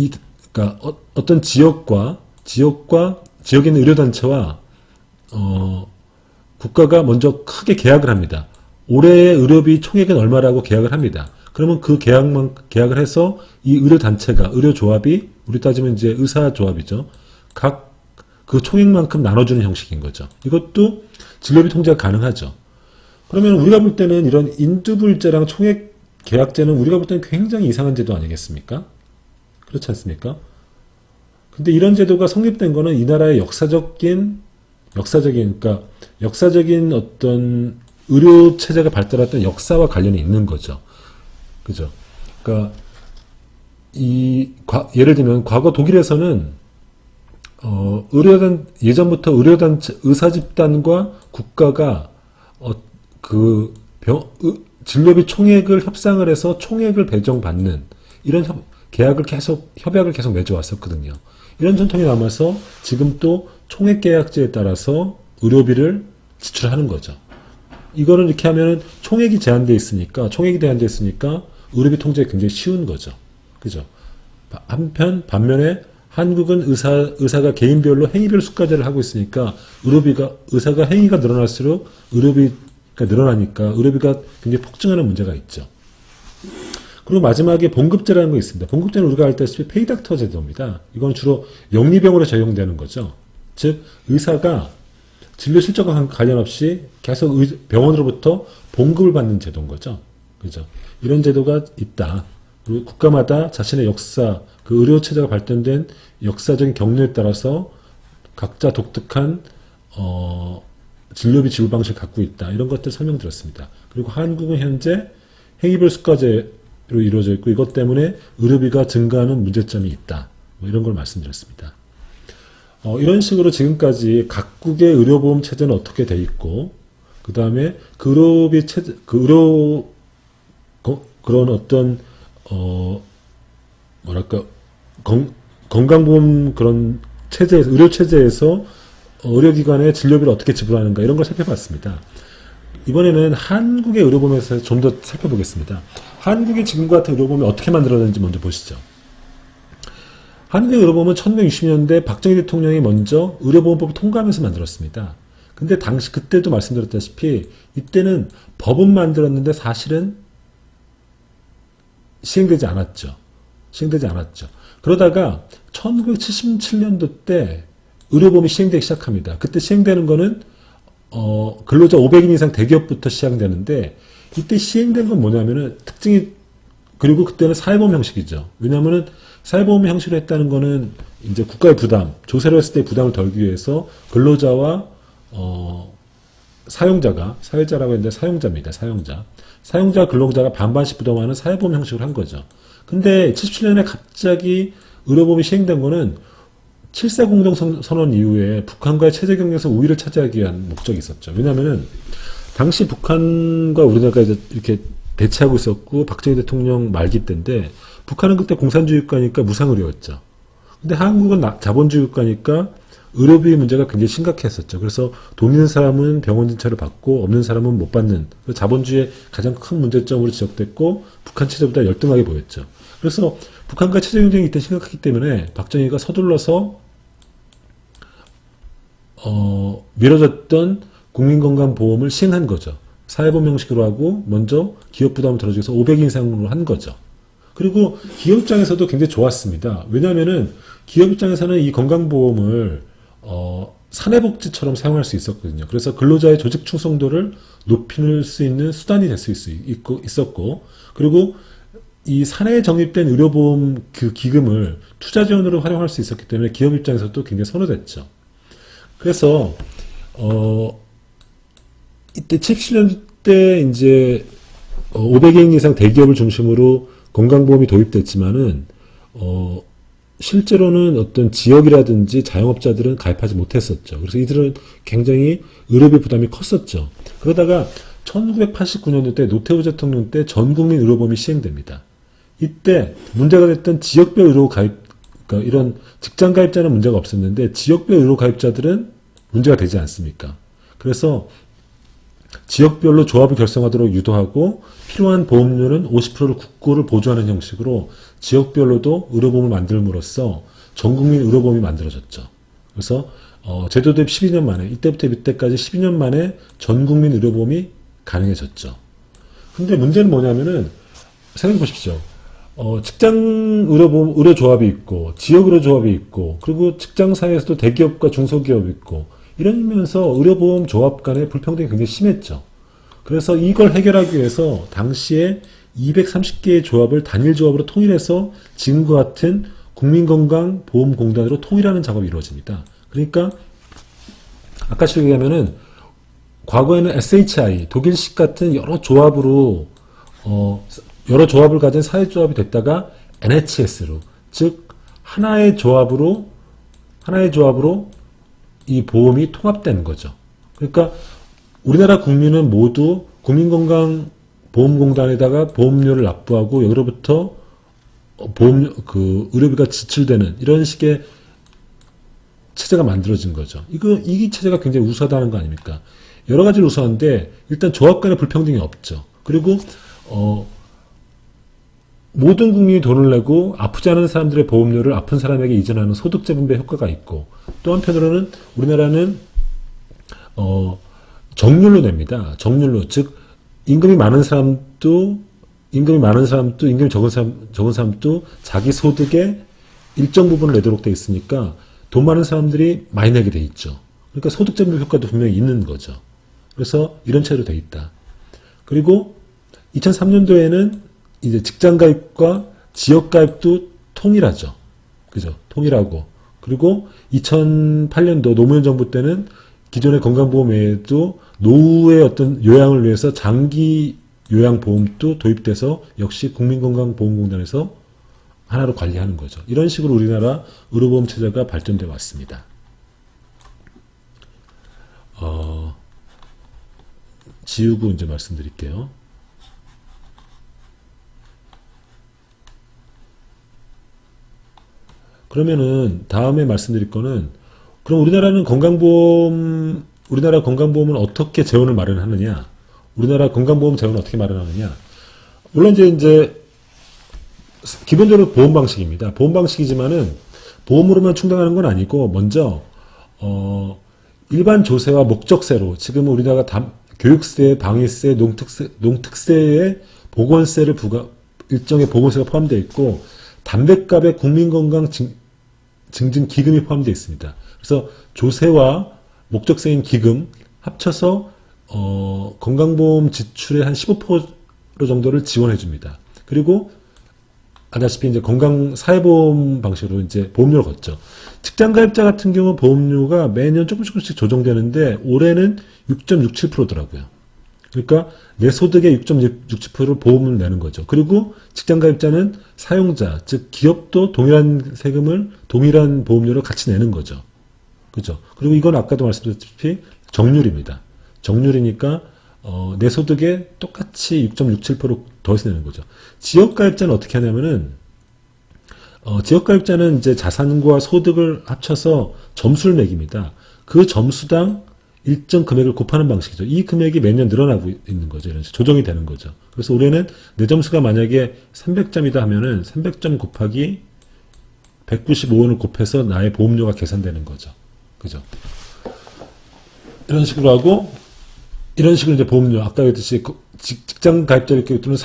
그러니까 어떤 지역에 있는 의료단체와, 국가가 먼저 크게 계약을 합니다. 올해의 의료비 총액은 얼마라고 계약을 합니다. 그러면 그 계약을 해서 이 의료단체가, 의료조합이, 우리 따지면 이제 의사조합이죠. 각 그 총액만큼 나눠주는 형식인 거죠. 이것도 진료비 통제가 가능하죠. 그러면 우리가 볼 때는 이런 인두불제랑 총액 계약제는 우리가 볼 때는 굉장히 이상한 제도 아니겠습니까? 그렇지 않습니까? 근데 이런 제도가 성립된 거는 이 나라의 역사적인 어떤 의료 체제가 발달했던 역사와 관련이 있는 거죠. 그죠? 그러니까 예를 들면 과거 독일에서는 예전부터 의사 집단과 국가가 진료비 총액을 협상을 해서 총액을 배정받는 이런 협약을 계속 맺어왔었거든요. 이런 전통이 남아서 지금 또 총액 계약제에 따라서 의료비를 지출하는 거죠. 이거를 이렇게 하면은 총액이 제한되어 있으니까 의료비 통제가 굉장히 쉬운 거죠. 그죠? 반면에 한국은 의사가 개인별로 행위별 수가제를 하고 있으니까 의사가 행위가 늘어날수록 의료비가 늘어나니까 의료비가 굉장히 폭증하는 문제가 있죠. 그리고 마지막에 봉급제라는 거 있습니다. 봉급제는 우리가 알다시피 페이닥터 제도입니다. 이건 주로 영리병으로 적용되는 거죠. 즉 의사가 진료 실적과 관련 없이 계속 병원으로부터 봉급을 받는 제도인 거죠. 그죠? 이런 제도가 있다. 그리고 국가마다 자신의 역사, 그 의료 체제가 발전된 역사적인 경로에 따라서 각자 독특한 진료비 지불 방식을 갖고 있다. 이런 것들 설명드렸습니다. 그리고 한국은 현재 행위별 수가제로 이루어져 있고 이것 때문에 의료비가 증가하는 문제점이 있다. 뭐 이런 걸 말씀드렸습니다. 이런 식으로 지금까지 각국의 의료보험 체제는 어떻게 돼 있고 그 다음에 그 의료비 체제, 그 의료 그런 어떤 뭐랄까 건강보험 그런 체제, 의료 체제에서 의료기관의 진료비를 어떻게 지불하는가 이런 걸 살펴봤습니다. 이번에는 한국의 의료보험에서 좀 더 살펴보겠습니다. 한국의 지금과 같은 의료보험이 어떻게 만들어졌는지 먼저 보시죠. 한국의 의료보험은 1960년대 박정희 대통령이 먼저 의료보험법을 통과하면서 만들었습니다. 근데 당시 그때도 말씀드렸다시피 이때는 법은 만들었는데 사실은 시행되지 않았죠. 그러다가 1977년도 때 의료보험이 시행되기 시작합니다. 그때 시행되는 거는 근로자 500인 이상 대기업부터 시작되는데 이때 시행된 건 뭐냐면은 특징이 그리고 그때는 사회보험 형식이죠. 왜냐하면은 사회보험 형식으로 했다는 거는 이제 국가의 부담, 조세를 했을 때 부담을 덜기 위해서 근로자와 사용자가 사회자라고 했는데 사용자입니다. 사용자 근로자가 반반씩 부담하는 사회보험 형식으로 한 거죠. 근데 77년에 갑자기 의료보험이 시행된 거는 7.4 공동선언 이후에 북한과의 체제 경쟁에서 우위를 차지하기 위한 목적이 있었죠. 왜냐하면은 당시 북한과 우리나라가 이제 이렇게 대치하고 있었고 박정희 대통령 말기 때인데 북한은 그때 공산주의 국가니까 무상의료였죠. 근데 한국은 자본주의 국가니까 의료비 문제가 굉장히 심각했었죠. 그래서 돈 있는 사람은 병원 진찰을 받고 없는 사람은 못 받는 자본주의의 가장 큰 문제점으로 지적됐고 북한 체제보다 열등하게 보였죠. 그래서 북한과 체제 경쟁이 이때 심각했기 때문에 박정희가 서둘러서 미뤄졌던 국민건강보험을 시행한 거죠. 사회보험 형식으로 하고 먼저 기업 부담을 덜어줘서 500인 이상으로 한 거죠. 그리고 기업 입장에서도 굉장히 좋았습니다. 왜냐하면은 기업 입장에서는 이 건강보험을 사내복지처럼 사용할 수 있었거든요. 그래서 근로자의 조직 충성도를 높일 수 있는 수단이 될 수 있었고, 그리고 이 사내에 적립된 의료보험 그 기금을 투자 지원으로 활용할 수 있었기 때문에 기업 입장에서도 굉장히 선호됐죠. 그래서 이때 77년 때 이제 500인 이상 대기업을 중심으로 건강보험이 도입됐지만은 실제로는 어떤 지역이라든지 자영업자들은 가입하지 못했었죠. 그래서 이들은 굉장히 의료비 부담이 컸었죠. 그러다가 1989년도 때 노태우 대통령 때 전국민 의료보험이 시행됩니다. 이때 문제가 됐던 지역별 의료 가입, 그러니까 이런 직장 가입자는 문제가 없었는데 지역별 의료 가입자들은 문제가 되지 않습니까? 그래서 지역별로 조합을 결성하도록 유도하고 필요한 보험료는 50%를 국고를 보조하는 형식으로 지역별로도 의료보험을 만들므로써 전국민 의료보험이 만들어졌죠. 그래서 제도 도입 12년 만에 이때부터 이때까지 12년 만에 전국민 의료보험이 가능해졌죠. 근데 문제는 뭐냐면은 생각해 보십시오. 직장 의료보험 의료조합이 있고 지역 의료조합이 있고 그리고 직장 사이에서도 대기업과 중소기업이 있고 이러면서 의료보험 조합 간의 불평등이 굉장히 심했죠. 그래서 이걸 해결하기 위해서 당시에 230개의 조합을 단일 조합으로 통일해서 지금과 같은 국민건강보험공단으로 통일하는 작업이 이루어집니다. 그러니까 아까 쉽게 얘기하면은 과거에는 SHI, 독일식 같은 여러 조합으로 여러 조합을 가진 사회조합이 됐다가 NHS로 즉 하나의 조합으로 이 보험이 통합되는 거죠. 그러니까 우리나라 국민은 모두 국민건강보험공단에다가 보험료를 납부하고 여기로부터 의료비가 지출되는 이런 식의 체제가 만들어진 거죠. 이 체제가 굉장히 우수하다는 거 아닙니까? 여러 가지로 우수한데 일단 조합 간의 불평등이 없죠. 그리고 모든 국민이 돈을 내고 아프지 않은 사람들의 보험료를 아픈 사람에게 이전하는 소득 재분배 효과가 있고 또 한편으로는 우리나라는 정률로 냅니다. 정률로 즉 임금이 많은 사람도 임금이 적은 사람도 자기 소득의 일정 부분을 내도록 돼 있으니까 돈 많은 사람들이 많이 내게 돼 있죠. 그러니까 소득 재분배 효과도 분명히 있는 거죠. 그래서 이런 체제로 돼 있다. 그리고 2003년도에는 이제 직장 가입과 지역가입도 통일하죠. 그죠? 통일하고. 그리고 2008년도 노무현 정부 때는 기존의 건강보험 외에도 노후의 어떤 요양을 위해서 장기 요양보험도 도입돼서 역시 국민건강보험공단에서 하나로 관리하는 거죠. 이런 식으로 우리나라 의료보험 체제가 발전되어 왔습니다. 지우고 이제 말씀드릴게요. 그러면은 다음에 말씀드릴 거는 그럼 우리나라 건강보험은 어떻게 재원을 마련하느냐? 우리나라 건강보험 재원을 어떻게 마련하느냐? 물론 이제 기본적으로 보험 방식입니다. 보험 방식이지만은 보험으로만 충당하는 건 아니고 먼저 일반 조세와 목적세로 지금 우리나라가 교육세, 방위세, 농특세에 보건세를 일정의 보건세가 포함되어 있고 담뱃값에 국민건강 증진 기금이 포함되어 있습니다. 그래서 조세와 목적세인 기금 합쳐서 건강보험 지출의 한 15% 정도를 지원해 줍니다. 그리고 아다시피 이제 사회보험 방식으로 이제 보험료를 걷죠. 직장가입자 같은 경우 보험료가 매년 조금씩 조정되는데 올해는 6.67%더라고요. 그러니까 내 소득의 6.67%를 보험을 내는 거죠. 그리고 직장가입자는 사용자, 즉 기업도 동일한 세금을 동일한 보험료를 같이 내는 거죠. 그죠? 그리고 이건 아까도 말씀드렸다시피 정률입니다. 정률이니까 내 소득에 똑같이 6.67% 더해서 내는 거죠. 지역가입자는 어떻게 하냐면은 지역가입자는 이제 자산과 소득을 합쳐서 점수를 매깁니다. 그 점수당 일정 금액을 곱하는 방식이죠. 이 금액이 매년 늘어나고 있는 거죠. 이런 식으로 조정이 되는 거죠. 그래서 올해는 내 점수가 만약에 300점이다 하면은 300점 곱하기 195원을 곱해서 나의 보험료가 계산되는 거죠. 그죠? 이런 식으로 하고 이런 식으로 이제 보험료, 아까 얘기했듯이 직장 가입자에게 또는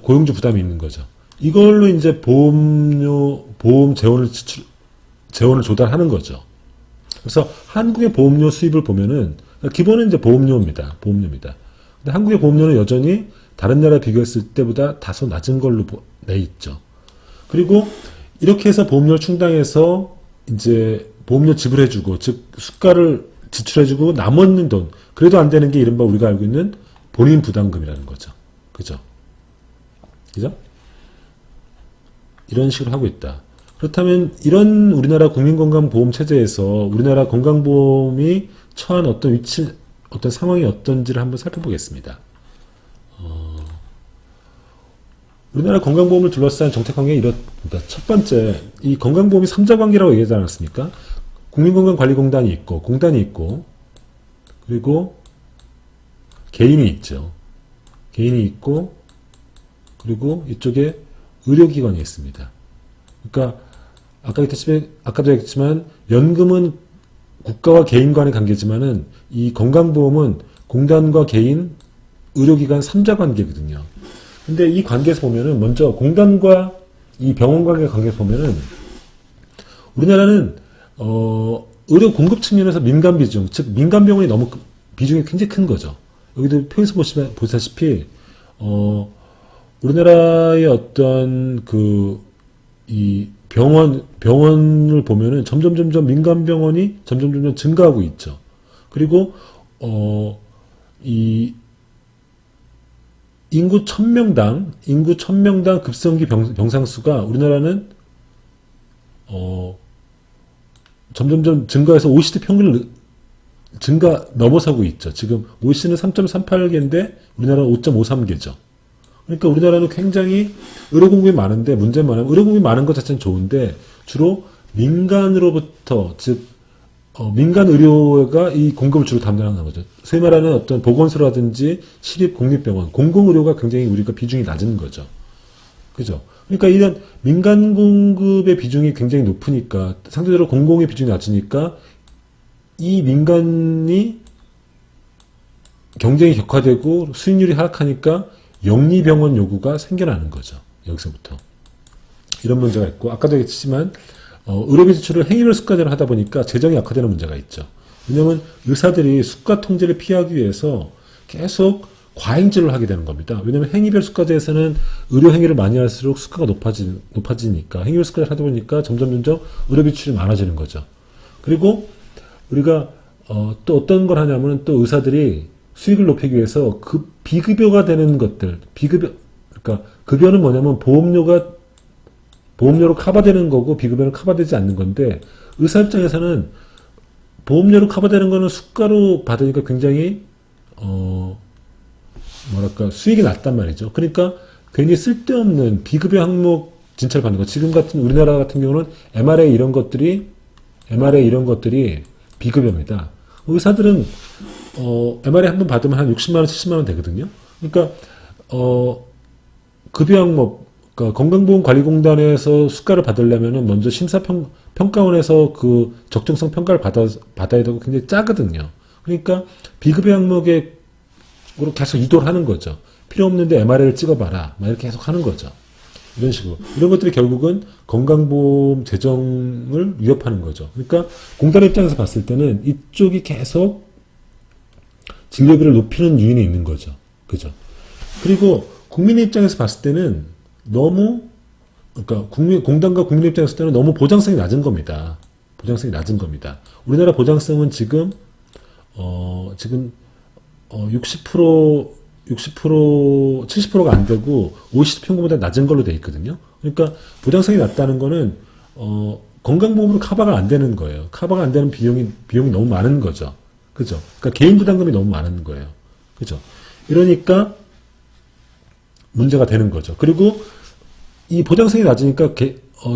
고용주 부담이 있는 거죠. 이걸로 이제 보험 재원을 조달하는 거죠. 그래서 한국의 보험료 수입을 보면은, 기본은 이제 보험료입니다. 근데 한국의 보험료는 여전히 다른 나라에 비교했을 때보다 다소 낮은 걸로 내 있죠. 그리고 이렇게 해서 보험료를 충당해서 이제 보험료 지불해주고, 즉, 수가를 지출해주고 남았는 돈, 그래도 안 되는 게 이른바 우리가 알고 있는 본인 부담금이라는 거죠. 그죠? 이런 식으로 하고 있다. 그렇다면 이런 우리나라 국민건강보험 체제에서 우리나라 건강보험이 처한 어떤 위치, 어떤 상황이 어떤지를 한번 살펴보겠습니다. 우리나라 건강보험을 둘러싼 정책 환경이 이렇습니다. 첫 번째, 이 건강보험이 3자관계라고 얘기하지 않았습니까? 국민건강관리공단이 있고, 공단이 있고, 그리고 개인이 있죠. 개인이 있고, 그리고 이쪽에 의료기관이 있습니다. 그러니까 아까도 얘기했지만 연금은 국가와 개인 간의 관계지만은 이 건강보험은 공단과 개인, 의료기관 3자 관계거든요. 근데 이 관계에서 보면은 먼저 공단과 이 병원 관계에서 보면은 우리나라는 의료 공급 측면에서 민간 비중, 즉 민간 병원이 너무 비중이 굉장히 큰 거죠. 여기도 표에서 보시다시피 우리나라의 어떤 이 병원을 보면은 점점 민간 병원이 점점 증가하고 있죠. 그리고 이 인구 1000명당 급성기 병상 수가 우리나라는 점점 증가해서 OECD 평균을 넘어서고 있죠. 지금 OECD는 3.38개인데 우리나라는 5.53개죠. 그러니까 우리나라는 굉장히 의료 공급이 많은데 문제는 뭐냐면 의료 공급이 많은 것 자체는 좋은데 주로 민간으로부터 즉 민간 의료가 이 공급을 주로 담당하는 거죠. 소위 말하는 어떤 보건소라든지 시립 공립병원, 공공의료가 굉장히 우리가 비중이 낮은 거죠. 그죠? 그러니까 이런 민간 공급의 비중이 굉장히 높으니까 상대적으로 공공의 비중이 낮으니까 이 민간이 경쟁이 격화되고 수익률이 하락하니까 영리병원 요구가 생겨나는 거죠. 여기서부터. 이런 문제가 있고 아까도 얘기했지만 의료비 지출을 행위별 수가제로 하다 보니까 재정이 악화되는 문제가 있죠. 왜냐하면 의사들이 수가 통제를 피하기 위해서 계속 과잉질을 하게 되는 겁니다. 왜냐하면 행위별 수가제에서는 의료 행위를 많이 할수록 수가가 높아지니까 행위별 수가를 하다 보니까 점점 의료 비출이 많아지는 거죠. 그리고 우리가 또 어떤 걸 하냐면 또 의사들이 수익을 높이기 위해서 그 비급여가 되는 것들, 그러니까 급여는 뭐냐면 보험료로 커버되는 거고 비급여는 커버되지 않는 건데 의사 입장에서는 보험료로 커버되는 거는 수가로 받으니까 굉장히 수익이 낮단 말이죠. 그러니까 괜히 쓸데없는 비급여 항목 진찰 받는 거. 지금 같은 우리나라 같은 경우는 MRA 이런 것들이 비급여입니다. 의사들은 MRA 한 번 받으면 한 60만 원, 70만 원 되거든요. 그러니까 급여 항목, 그러니까 건강보험관리공단에서 수가를 받으려면은 먼저 심사평가원에서 그 적정성 평가를 받아야 되고 굉장히 짜거든요. 그러니까 비급여 항목으로 계속 이도를 하는 거죠. 필요 없는데 MRA를 찍어봐라. 막 이렇게 계속 하는 거죠. 이런 식으로. 이런 것들이 결국은 건강보험 재정을 위협하는 거죠. 그러니까 공단 입장에서 봤을 때는 이쪽이 계속 진료비를 높이는 요인이 있는 거죠. 그죠? 그리고 국민의 입장에서 봤을 때는 그러니까 공단과 국민 입장에서 때는 너무 보장성이 낮은 겁니다. 우리나라 보장성은 지금 70%가 안 되고 OECD 평균보다 낮은 걸로 돼 있거든요. 그러니까 보장성이 낮다는 거는 건강보험으로 커버가 안 되는 거예요. 커버가 안 되는 비용이 너무 많은 거죠. 그죠? 그러니까 개인 부담금이 너무 많은 거예요. 그죠? 이러니까 문제가 되는 거죠. 그리고 이 보장성이 낮으니까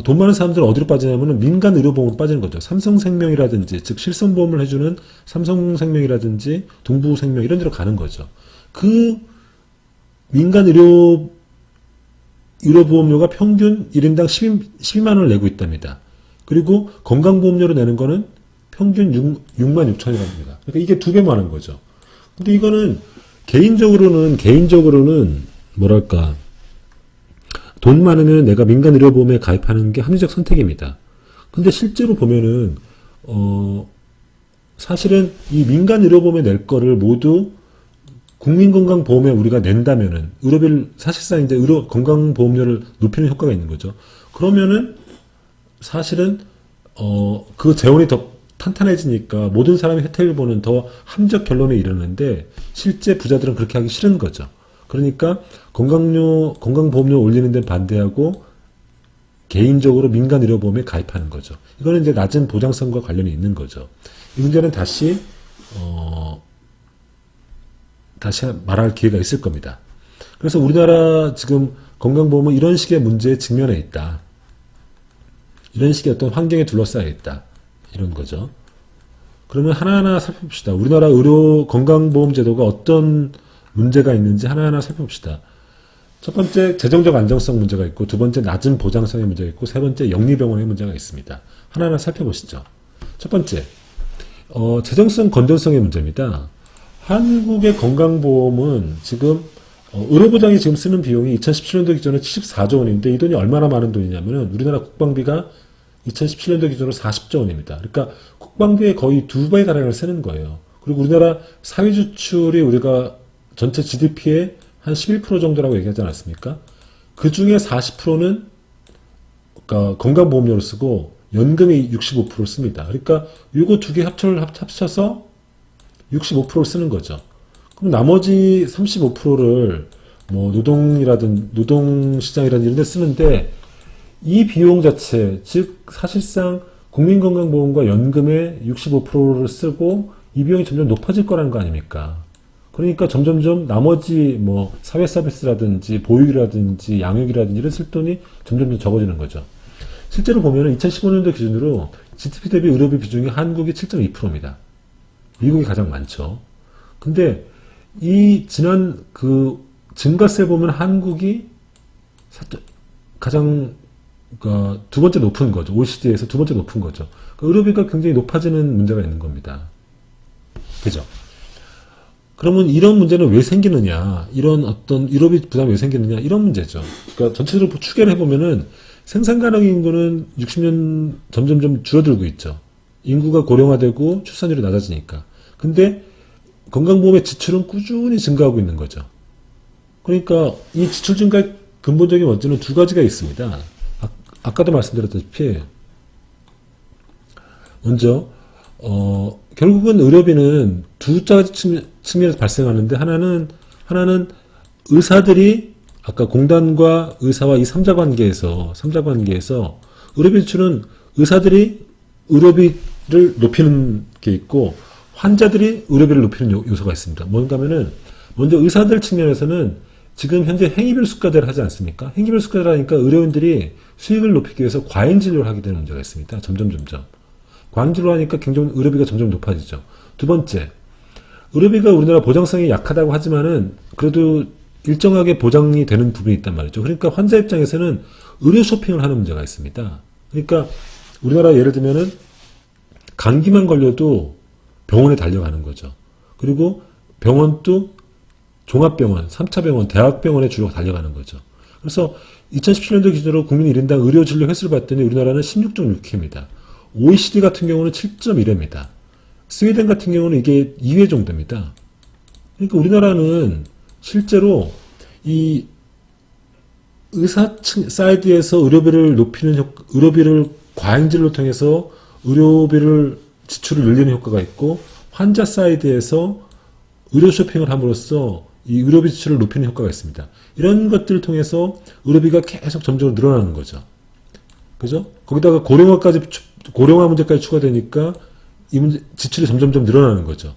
돈 많은 사람들은 어디로 빠지냐면은 민간 의료보험으로 빠지는 거죠. 삼성생명이라든지, 즉 실손보험을 해주는 삼성생명이라든지 동부생명 이런 데로 가는 거죠. 그 민간 의료보험료가 평균 1인당 12만 원을 내고 있답니다. 그리고 건강보험료로 내는 거는 평균 6만 6천 원입니다. 그러니까 이게 2배 많은 거죠. 근데 이거는 개인적으로는 뭐랄까, 돈 많으면 내가 민간 의료보험에 가입하는 게 합리적 선택입니다. 근데 실제로 보면은 사실은 이 민간 의료보험에 낼 거를 모두 국민건강보험에 우리가 낸다면은 의료비를 사실상 이제 건강보험료를 높이는 효과가 있는 거죠. 그러면은 사실은 그 재원이 더 탄탄해지니까 모든 사람이 혜택을 보는 더 합리적 결론에 이르는데 실제 부자들은 그렇게 하기 싫은 거죠. 그러니까 건강보험료 올리는 데 반대하고 개인적으로 민간 의료보험에 가입하는 거죠. 이거는 이제 낮은 보장성과 관련이 있는 거죠. 이 문제는 다시 말할 기회가 있을 겁니다. 그래서 우리나라 지금 건강보험은 이런 식의 문제에 직면해 있다. 이런 식의 어떤 환경에 둘러싸여 있다. 이런 거죠. 그러면 하나하나 살펴봅시다. 우리나라 건강보험제도가 어떤 문제가 있는지 하나하나 살펴봅시다. 첫 번째, 재정적 안정성 문제가 있고, 두 번째, 낮은 보장성의 문제가 있고, 세 번째, 영리병원의 문제가 있습니다. 하나하나 살펴보시죠. 첫 번째, 재정성, 건전성의 문제입니다. 한국의 건강보험은 지금, 의료보장이 지금 쓰는 비용이 2017년도 기준으로 74조 원인데, 이 돈이 얼마나 많은 돈이냐면은, 우리나라 국방비가 2017년도 기준으로 40조 원입니다. 그러니까 국방비의 거의 2배 가량을 쓰는 거예요. 그리고 우리나라 사회지출이 우리가 전체 GDP의 한 11% 정도라고 얘기하지 않았습니까? 그 중에 40%는 그러니까 건강보험료로 쓰고 연금이 65%를 씁니다. 그러니까 이거 두 개 합쳐서 65%를 쓰는 거죠. 그럼 나머지 35%를 뭐 노동시장이라든 이런 데 쓰는데 이 비용 자체, 즉 사실상 국민건강보험과 연금의 65%를 쓰고 이 비용이 점점 높아질 거라는 거 아닙니까? 그러니까 점점점 나머지 뭐 사회 서비스라든지 보육이라든지 양육이라든지 이런 쓸 돈이 점점 적어지는 거죠. 실제로 보면은 2015년도 기준으로 GDP 대비 의료비 비중이 한국이 7.2%입니다. 미국이 가장 많죠. 근데 이 지난 그 증가세 보면 한국이 가장 두 번째 높은 거죠. OECD에서 두 번째 높은 거죠. 의료비가 굉장히 높아지는 문제가 있는 겁니다. 그죠? 그러면 이런 문제는 왜 생기느냐, 이런 어떤 의료비 부담이 왜 생기느냐, 이런 문제죠. 그러니까 전체적으로 추계를 해보면은 생산 가능 인구는 60년 점점점 줄어들고 있죠. 인구가 고령화되고 출산율이 낮아지니까. 근데 건강보험의 지출은 꾸준히 증가하고 있는 거죠. 그러니까 이 지출 증가의 근본적인 원인은 두 가지가 있습니다. 아까도 말씀드렸다시피 먼저 결국은 의료비는 두 가지 측면에서 발생하는데 하나는 의사들이 아까 공단과 의사와 이 삼자관계에서 의료비 지출은 의사들이 의료비를 높이는 게 있고 환자들이 의료비를 높이는 요소가 있습니다. 뭔가 하면은 먼저 의사들 측면에서는 지금 현재 행위별 수가제를 하지 않습니까? 행위별 수가제를 하니까 의료인들이 수익을 높이기 위해서 과잉 진료를 하게 되는 문제가 있습니다. 점점. 과잉 진료를 하니까 굉장히 의료비가 점점 높아지죠. 두 번째, 의료비가 우리나라 보장성이 약하다고 하지만은 그래도 일정하게 보장이 되는 부분이 있단 말이죠. 그러니까 환자 입장에서는 의료 쇼핑을 하는 문제가 있습니다. 그러니까 우리나라 예를 들면은 감기만 걸려도 병원에 달려가는 거죠. 그리고 병원도 종합병원, 3차 병원, 대학병원에 주로 달려가는 거죠. 그래서 2017년도 기준으로 국민 1인당 의료진료 횟수를 봤더니 우리나라는 16.6회입니다. OECD 같은 경우는 7.1회입니다. 스웨덴 같은 경우는 이게 2회 정도입니다. 그러니까 우리나라는 실제로 이 의사 측 사이드에서 의료비를 과잉진료를 통해서 의료비를 지출을 늘리는 효과가 있고 환자 사이드에서 의료 쇼핑을 함으로써 이 의료비 지출을 높이는 효과가 있습니다. 이런 것들을 통해서 의료비가 계속 점점 늘어나는 거죠. 그죠? 거기다가 고령화 문제까지 추가되니까 이 문제, 지출이 점점 늘어나는 거죠.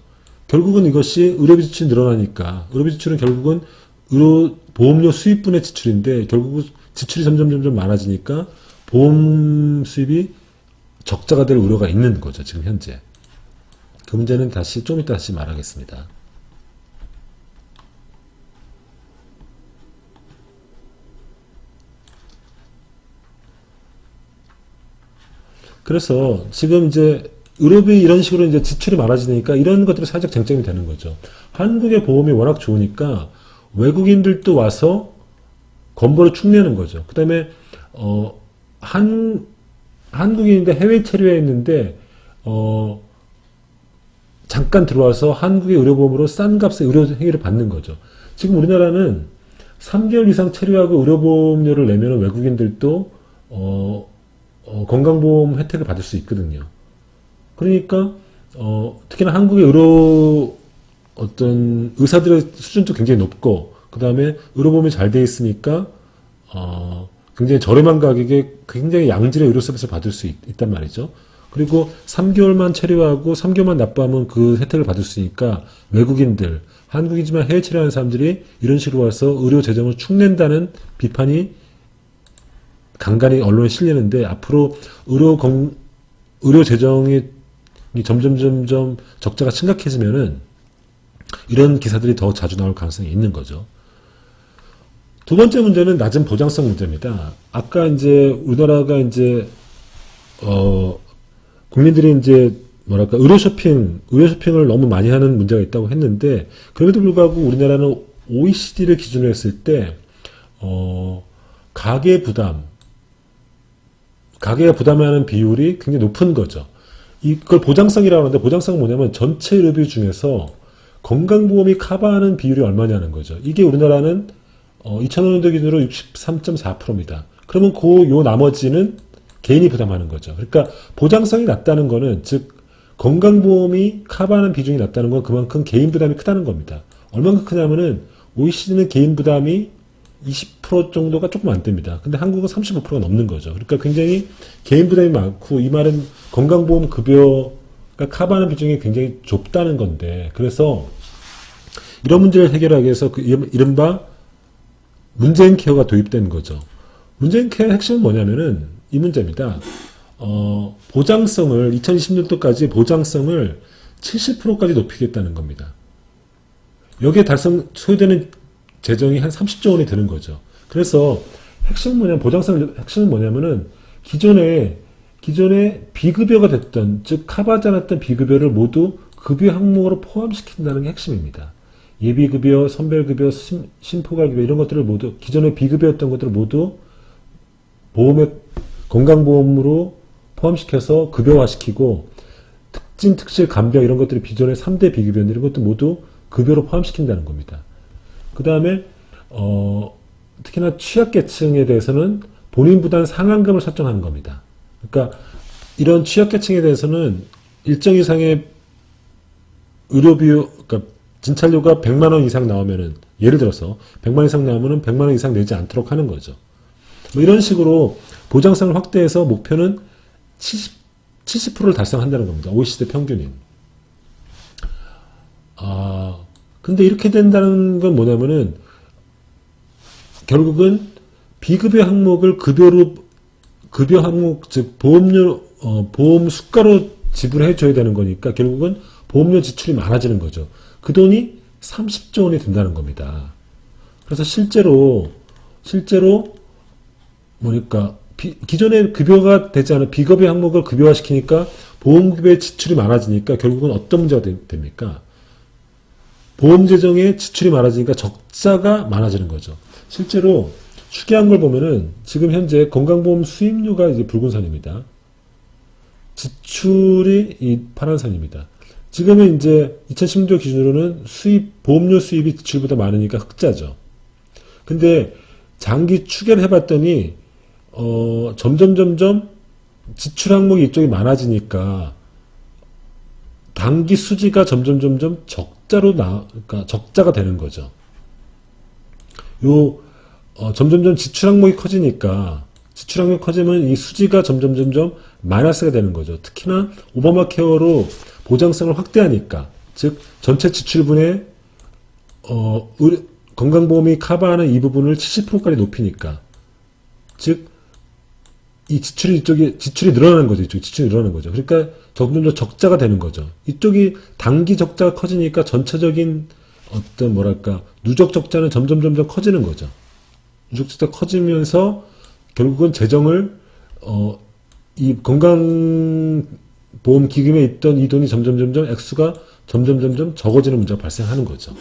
결국은 이것이 의료비 지출이 늘어나니까 의료비 지출은 결국은 보험료 수입분의 지출인데 결국 지출이 점점 많아지니까 보험 수입이 적자가 될 우려가 있는 거죠. 지금 현재. 그 문제는 좀 이따 다시 말하겠습니다. 그래서 지금 이제 의료비 이런 식으로 이제 지출이 많아지니까 이런 것들이 살짝 쟁점이 되는 거죠. 한국의 보험이 워낙 좋으니까 외국인들도 와서 건보를 축내는 거죠. 그 다음에 한국인인데 해외 체류해 있는데 잠깐 들어와서 한국의 의료보험으로 싼 값에 의료 행위를 받는 거죠. 지금 우리나라는 3개월 이상 체류하고 의료보험료를 내면 외국인들도 건강보험 혜택을 받을 수 있거든요. 그러니까 특히나 한국의 어떤 의사들의 수준도 굉장히 높고 그 다음에 의료보험이 잘 돼 있으니까 굉장히 저렴한 가격에 굉장히 양질의 의료 서비스를 받을 수 있단 말이죠. 그리고 3개월만 체류하고 3개월만 납부하면 그 혜택을 받을 수 있으니까 외국인들, 한국이지만 해외 체류하는 사람들이 이런 식으로 와서 의료 재정을 축낸다는 비판이 간간히 언론에 실리는데 앞으로 의료 재정이 점점 적자가 심각해지면은 이런 기사들이 더 자주 나올 가능성이 있는 거죠. 두 번째 문제는 낮은 보장성 문제입니다. 아까 이제 우리나라가 이제 국민들이 이제 뭐랄까 의료 쇼핑을 너무 많이 하는 문제가 있다고 했는데 그럼에도 불구하고 우리나라는 OECD를 기준으로 했을 때 가계가 부담하는 비율이 굉장히 높은 거죠. 이걸 보장성이라고 하는데 보장성은 뭐냐면 전체 의료비 중에서 건강보험이 커버하는 비율이 얼마냐는 거죠. 이게 우리나라는 2005년도 기준으로 63.4%입니다. 그러면 요 나머지는 개인이 부담하는 거죠. 그러니까 보장성이 낮다는 거는 즉 건강보험이 커버하는 비중이 낮다는 건 그만큼 개인 부담이 크다는 겁니다. 얼마나 크냐면은 OECD는 개인 부담이 20% 정도가 조금 안 됩니다. 근데 한국은 35%가 넘는 거죠. 그러니까 굉장히 개인 부담이 많고 이 말은 건강보험 급여가 커버하는 비중이 굉장히 좁다는 건데 그래서 이런 문제를 해결하기 위해서 이른바 문재인 케어가 도입된 거죠. 문재인 케어의 핵심은 뭐냐면은 이 문제입니다. 보장성을 2020년도까지 보장성을 70%까지 높이겠다는 겁니다. 여기에 소요되는 재정이 한 30조 원이 되는 거죠. 그래서 보장성 뭐냐면은 기존에 비급여가 됐던 즉 커버하지 않았던 비급여를 모두 급여 항목으로 포함시킨다는 게 핵심입니다. 예비급여, 선별급여, 신포괄급여 이런 것들을 모두 기존에 비급여였던 것들을 모두 건강보험으로 포함시켜서 급여화시키고 특진, 특실, 간병 이런 것들이 비전의 3대 비급여인데 이런 것도 모두 급여로 포함시킨다는 겁니다. 그 다음에 특히나 취약계층에 대해서는 본인 부담 상한금을 설정하는 겁니다. 그러니까 이런 취약계층에 대해서는 일정 이상의 의료비용, 그러니까 진찰료가 100만 원 이상 나오면은, 예를 들어서 100만 원 이상 나오면은 100만 원 이상 내지 않도록 하는 거죠. 뭐 이런 식으로 보장성을 확대해서 목표는 70%를 달성한다는 겁니다. OECD 평균인. 근데 이렇게 된다는 건 뭐냐면은, 결국은 비급여 항목을 급여 항목, 즉, 보험 수가로 지불해 줘야 되는 거니까, 결국은 보험료 지출이 많아지는 거죠. 그 돈이 30조 원이 된다는 겁니다. 그래서 실제로, 뭐니까, 기존에 급여가 되지 않은 비급여 항목을 급여화시키니까 보험급여의 지출이 많아지니까 결국은 어떤 문제가 됩니까? 보험 재정에 지출이 많아지니까 적자가 많아지는 거죠. 실제로 추계한 걸 보면은 지금 현재 건강보험 수입료가 이제 붉은 선입니다. 지출이 이 파란 선입니다. 지금은 이제 2016년 기준으로는 보험료 수입이 지출보다 많으니까 흑자죠. 근데 장기 추계를 해봤더니 점점 지출 항목이 이쪽이 많아지니까 단기 수지가 점점 그러니까 적자가 되는 거죠. 점점 지출 항목이 커지니까, 지출 항목이 커지면 이 수지가 점점 마이너스가 되는 거죠. 특히나 오바마 케어로 보장성을 확대하니까, 즉 전체 지출분의 건강보험이 커버하는 이 부분을 70%까지 높이니까, 즉 이 지출이 늘어나는 거죠. 이쪽이 지출이 늘어나는 거죠. 그러니까 점점 더 적자가 되는 거죠. 이쪽이 단기 적자가 커지니까 전체적인 어떤 뭐랄까 누적 적자는 점점 커지는 거죠. 누적 적자 커지면서 결국은 재정을 이 건강보험 기금에 있던 이 돈이 점점 액수가 점점 적어지는 문제가 발생하는 거죠.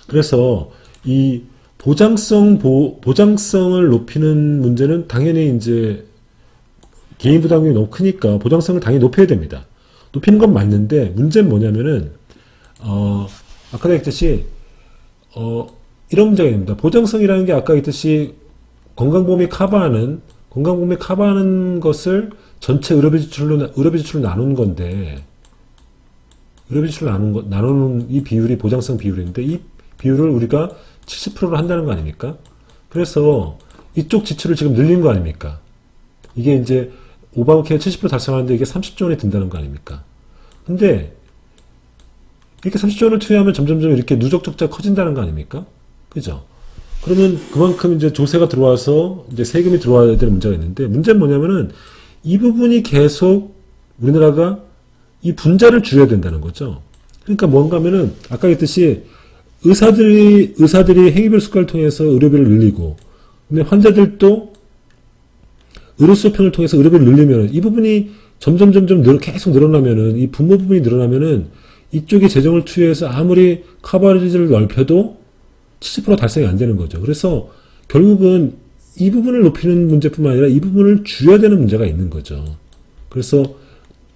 그래서 이 보장성을 높이는 문제는 당연히 이제 개인 부담이 너무 크니까 보장성을 당연히 높여야 됩니다. 높이는 건 맞는데 문제는 뭐냐면은 아까도 했듯이 이런 문제가 있습니다. 보장성이라는 게 아까 했듯이 건강보험이 커버하는 것을 전체 의료비 지출로 나눈 건데 의료비 지출로 나누는 이 비율이 보장성 비율인데 이 비율을 우리가 70%로 한다는 거 아닙니까? 그래서 이쪽 지출을 지금 늘린 거 아닙니까? 이게 이제 오바마 케어 70% 달성하는데 이게 30조 원이 든다는 거 아닙니까? 근데 이렇게 30조 원을 투여하면 점점 이렇게 누적 적자가 커진다는 거 아닙니까? 그죠? 그러면 그만큼 이제 조세가 들어와서 이제 세금이 들어와야 되는 문제가 있는데 문제는 뭐냐면은 이 부분이 계속 우리나라가 이 분자를 줄여야 된다는 거죠. 그러니까 뭔가 하면은 아까 했듯이 의사들이 행위별 수가를 통해서 의료비를 늘리고, 근데 환자들도 의료 수요평을 통해서 의료비를 늘리면 이 부분이 점점 계속 늘어나면은 이 분모 부분이 늘어나면은 이쪽에 재정을 투여해서 아무리 커버리지를 넓혀도 70% 달성이 안 되는 거죠. 그래서 결국은 이 부분을 높이는 문제뿐만 아니라 이 부분을 줄여야 되는 문제가 있는 거죠. 그래서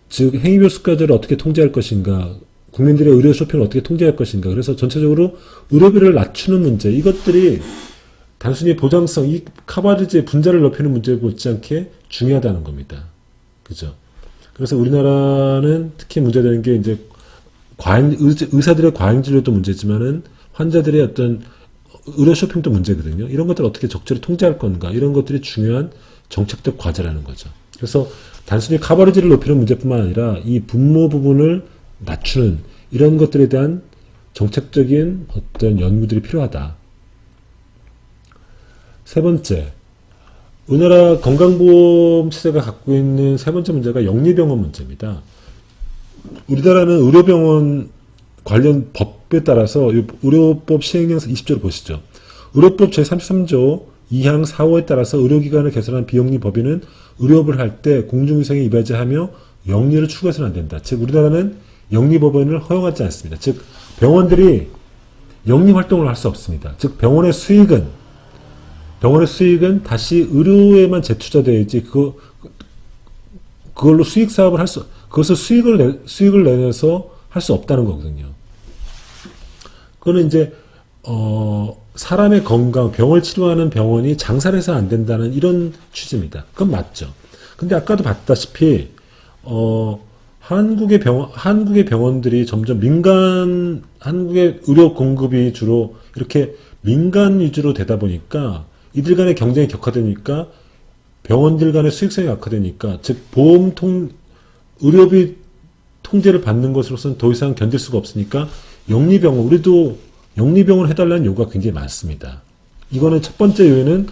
즉 행위별 수가제를 어떻게 통제할 것인가, 국민들의 의료 쇼핑을 어떻게 통제할 것인가. 그래서 전체적으로 의료비를 낮추는 문제, 이것들이 단순히 보장성, 이 커버리지의 분자를 높이는 문제 못지않게 중요하다는 겁니다. 그죠? 그래서 우리나라는 특히 문제되는 게 이제 의사들의 과잉 진료도 문제지만은 환자들의 어떤 의료 쇼핑도 문제거든요. 이런 것들을 어떻게 적절히 통제할 건가, 이런 것들이 중요한 정책적 과제라는 거죠. 그래서 단순히 커버리지를 높이는 문제뿐만 아니라 이 분모 부분을 낮추는 이런 것들에 대한 정책적인 어떤 연구들이 필요하다. 세 번째, 우리나라 건강보험 체제가 갖고 있는 세 번째 문제가 영리병원 문제입니다. 우리나라는 의료병원 관련 법에 따라서 의료법 시행령 20조를 보시죠. 의료법 제33조 2항 4호에 따라서 의료기관을 개설한 비영리 법인은 의료업을 할 때 공중위생에 이바지하며 영리를 추구해서는 안 된다. 즉 우리나라는 영리법원을 허용하지 않습니다. 즉 병원들이 영리 활동을 할 수 없습니다. 즉 병원의 수익은 다시 의료에만 재투자돼야지 그걸로 수익 사업을 그것을 수익을 내서 할 수 없다는 거거든요. 그거는 이제 사람의 건강, 병을 치료하는 병원이 장사를 해서 안 된다는 이런 취지입니다. 그건 맞죠. 근데 아까도 봤다시피 한국의 병원들이 점점 한국의 의료 공급이 주로 이렇게 민간 위주로 되다 보니까 이들 간의 경쟁이 격화되니까 병원들 간의 수익성이 악화되니까, 즉 의료비 통제를 받는 것으로서는 더 이상 견딜 수가 없으니까 우리도 영리병원 해달라는 요구가 굉장히 많습니다. 이거는 첫 번째 요인은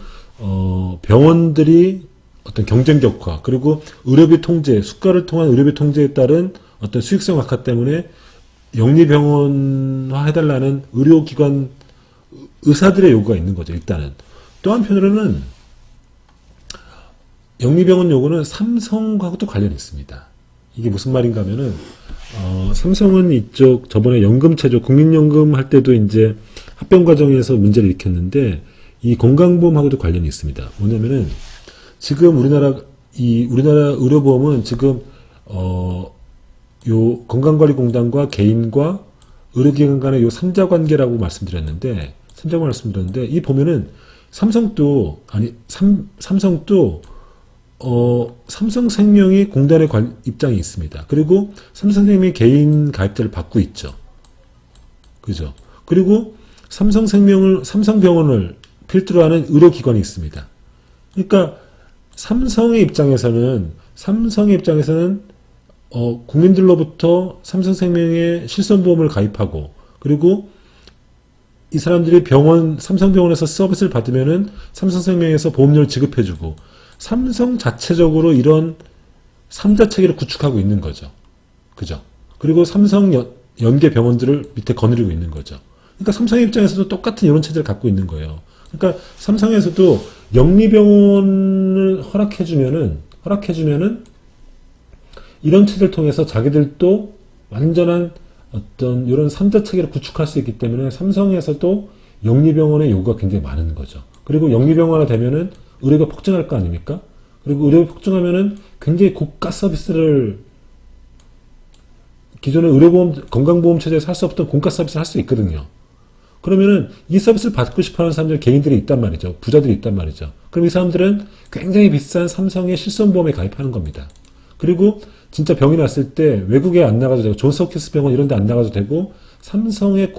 병원들이 어떤 경쟁 격화, 그리고 의료비 통제, 수가를 통한 의료비 통제에 따른 어떤 수익성 악화 때문에 영리병원화 해달라는 의료기관 의사들의 요구가 있는 거죠. 일단은 또 한편으로는 영리병원 요구는 삼성하고도 관련이 있습니다. 이게 무슨 말인가 하면은 삼성은 저번에 연금체조, 국민연금 할 때도 이제 합병 과정에서 문제를 일으켰는데 이 건강보험하고도 관련이 있습니다. 뭐냐면은 지금 우리나라 의료보험은 지금 요 건강관리공단과 개인과 의료기관 간의 요 3자 관계라고 말씀드렸는데 이 보면은 삼성도 삼성생명이 공단의 입장이 있습니다. 그리고 삼성생명이 개인 가입자를 받고 있죠. 그죠? 그리고 삼성병원을 필두로 하는 의료기관이 있습니다. 그러니까 삼성의 입장에서는 국민들로부터 삼성생명에 실손보험을 가입하고, 그리고 이 사람들이 삼성병원에서 서비스를 받으면은 삼성생명에서 보험료를 지급해주고, 삼성 자체적으로 이런 3자 체계를 구축하고 있는 거죠. 그죠? 그리고 삼성 연계 병원들을 밑에 거느리고 있는 거죠. 그러니까 삼성의 입장에서도 똑같은 이런 체제를 갖고 있는 거예요. 그러니까 삼성에서도 영리병원을 허락해주면은 이런 체제를 통해서 자기들도 완전한 어떤 이런 3자 체계를 구축할 수 있기 때문에 삼성에서도 영리병원의 요구가 굉장히 많은 거죠. 그리고 영리병원화 되면은 의료가 폭증할 거 아닙니까? 그리고 의료가 폭증하면은 굉장히 고가 서비스를, 기존의 건강보험 체제에서 할 수 없던 고가 서비스를 할 수 있거든요. 그러면은 이 서비스를 받고 싶어 하는 사람들, 개인들이 있단 말이죠. 부자들이 있단 말이죠. 그럼 이 사람들은 굉장히 비싼 삼성의 실손보험에 가입하는 겁니다. 그리고 진짜 병이 났을 때 외국에 안 나가도 되고, 존스홉킨스 병원 이런 데 안 나가도 되고, 삼성병원의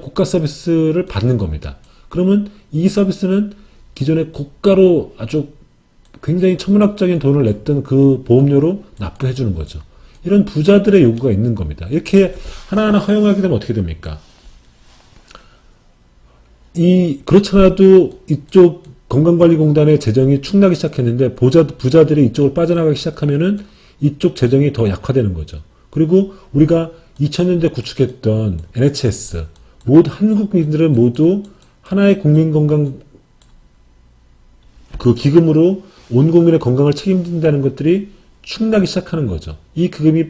고가 서비스를 받는 겁니다. 그러면 이 서비스는 기존에 고가로 아주 굉장히 천문학적인 돈을 냈던 그 보험료로 납부해 주는 거죠. 이런 부자들의 요구가 있는 겁니다. 이렇게 하나하나 허용하게 되면 어떻게 됩니까? 그렇잖아도 이쪽 건강관리공단의 재정이 축나기 시작했는데 부자들이 이쪽으로 빠져나가기 시작하면은 이쪽 재정이 더 약화되는 거죠. 그리고 우리가 2000년대 구축했던 NHS, 한국민들은 모두 하나의 국민건강 기금으로 온 국민의 건강을 책임진다는 것들이 축나기 시작하는 거죠. 이 기금이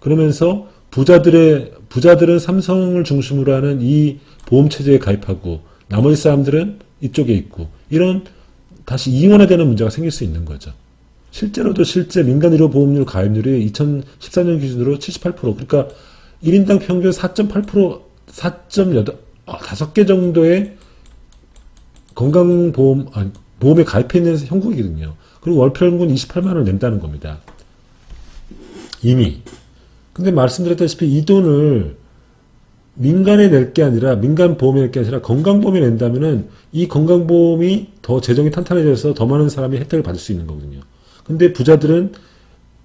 그러면서 부자들은 삼성을 중심으로 하는 이 보험체제에 가입하고, 나머지 사람들은 이쪽에 있고, 이런 다시 이원화되는 문제가 생길 수 있는 거죠. 실제로도 민간 의료 보험료 가입률이 2014년 기준으로 78%, 그러니까 1인당 평균 4.8%, 5개 정도의 보험에 가입해 있는 형국이거든요. 그리고 월평균 28만 원을 낸다는 겁니다. 이미. 근데 말씀드렸다시피 이 돈을 민간에 낼 게 아니라, 민간 보험에 낼 게 아니라 건강보험에 낸다면은 이 건강보험이 더 재정이 탄탄해져서 더 많은 사람이 혜택을 받을 수 있는 거거든요. 근데 부자들은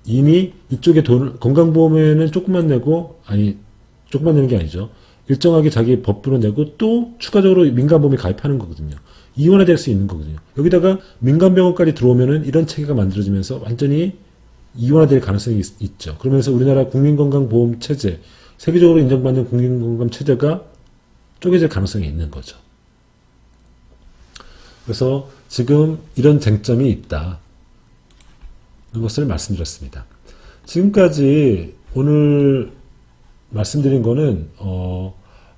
이미 이쪽에 건강보험에는 조금만 내는 게 아니죠. 일정하게 자기 법부로 내고 또 추가적으로 민간보험에 가입하는 거거든요. 이원화될 수 있는 거거든요. 여기다가 민간병원까지 들어오면은 이런 체계가 만들어지면서 완전히 이원화될 가능성이 있죠. 그러면서 우리나라 국민건강보험 체제, 세계적으로 인정받는 국민건강 체제가 쪼개질 가능성이 있는 거죠. 그래서 지금 이런 쟁점이 있다. 이 것을 말씀드렸습니다. 지금까지 오늘 말씀드린 거는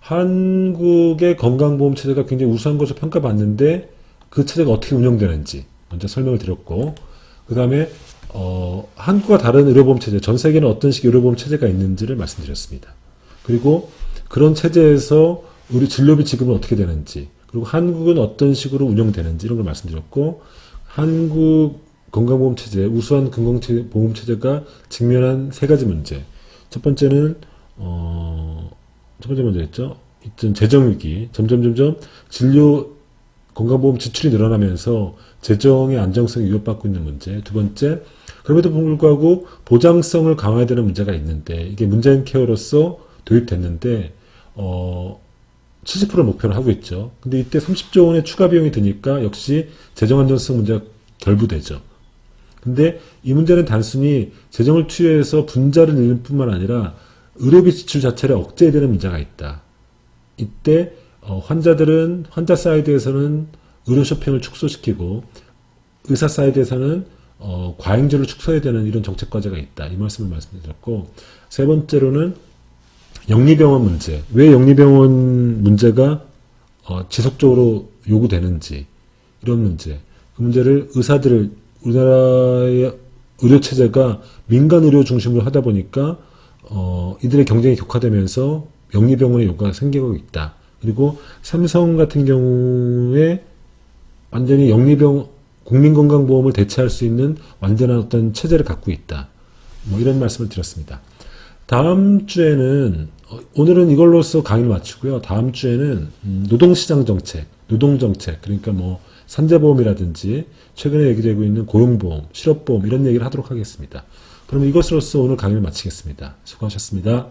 한국의 건강보험 체제가 굉장히 우수한 것으로 평가받는데 그 체제가 어떻게 운영되는지 먼저 설명을 드렸고, 그 다음에 한국과 다른 의료보험 체제, 전 세계는 어떤 식의 의료보험 체제가 있는지를 말씀드렸습니다. 그리고 그런 체제에서 우리 진료비 지급은 어떻게 되는지, 그리고 한국은 어떤 식으로 운영되는지 이런 걸 말씀드렸고, 한국 건강보험 체제, 우수한 건강보험 체제가 직면한 세 가지 문제. 첫 번째는 첫 번째 문제였죠. 있던 재정위기, 점점 진료 건강보험 지출이 늘어나면서 재정의 안정성이 위협받고 있는 문제. 두 번째, 그럼에도 불구하고 보장성을 강화해야 되는 문제가 있는데 이게 문재인 케어로서 도입됐는데 70%를 목표로 하고 있죠. 근데 이때 30조 원의 추가 비용이 드니까 역시 재정 안정성 문제가 결부되죠. 근데 이 문제는 단순히 재정을 투여해서 분자를 늘릴 뿐만 아니라 의료비 지출 자체를 억제해야 되는 문제가 있다. 이때 환자 사이드에서는 의료 쇼핑을 축소시키고 의사 사이드에서는 과잉제를 축소해야 되는 이런 정책 과제가 있다. 이 말씀을 말씀드렸고, 세 번째로는 영리병원 문제. 왜 영리병원 문제가 지속적으로 요구되는지 이런 문제. 그 문제를 우리나라의 의료체제가 민간 의료 중심으로 하다 보니까 이들의 경쟁이 격화되면서 영리병원의 요구가 생기고 있다. 그리고 삼성 같은 경우에 완전히 국민건강보험을 대체할 수 있는 완전한 어떤 체제를 갖고 있다. 뭐 이런 말씀을 드렸습니다. 다음 주에는 오늘은 이걸로써 강의를 마치고요. 다음 주에는 노동시장 정책, 노동정책, 그러니까 뭐 산재보험이라든지 최근에 얘기되고 있는 고용보험, 실업보험 이런 얘기를 하도록 하겠습니다. 그럼 이것으로써 오늘 강의를 마치겠습니다. 수고하셨습니다.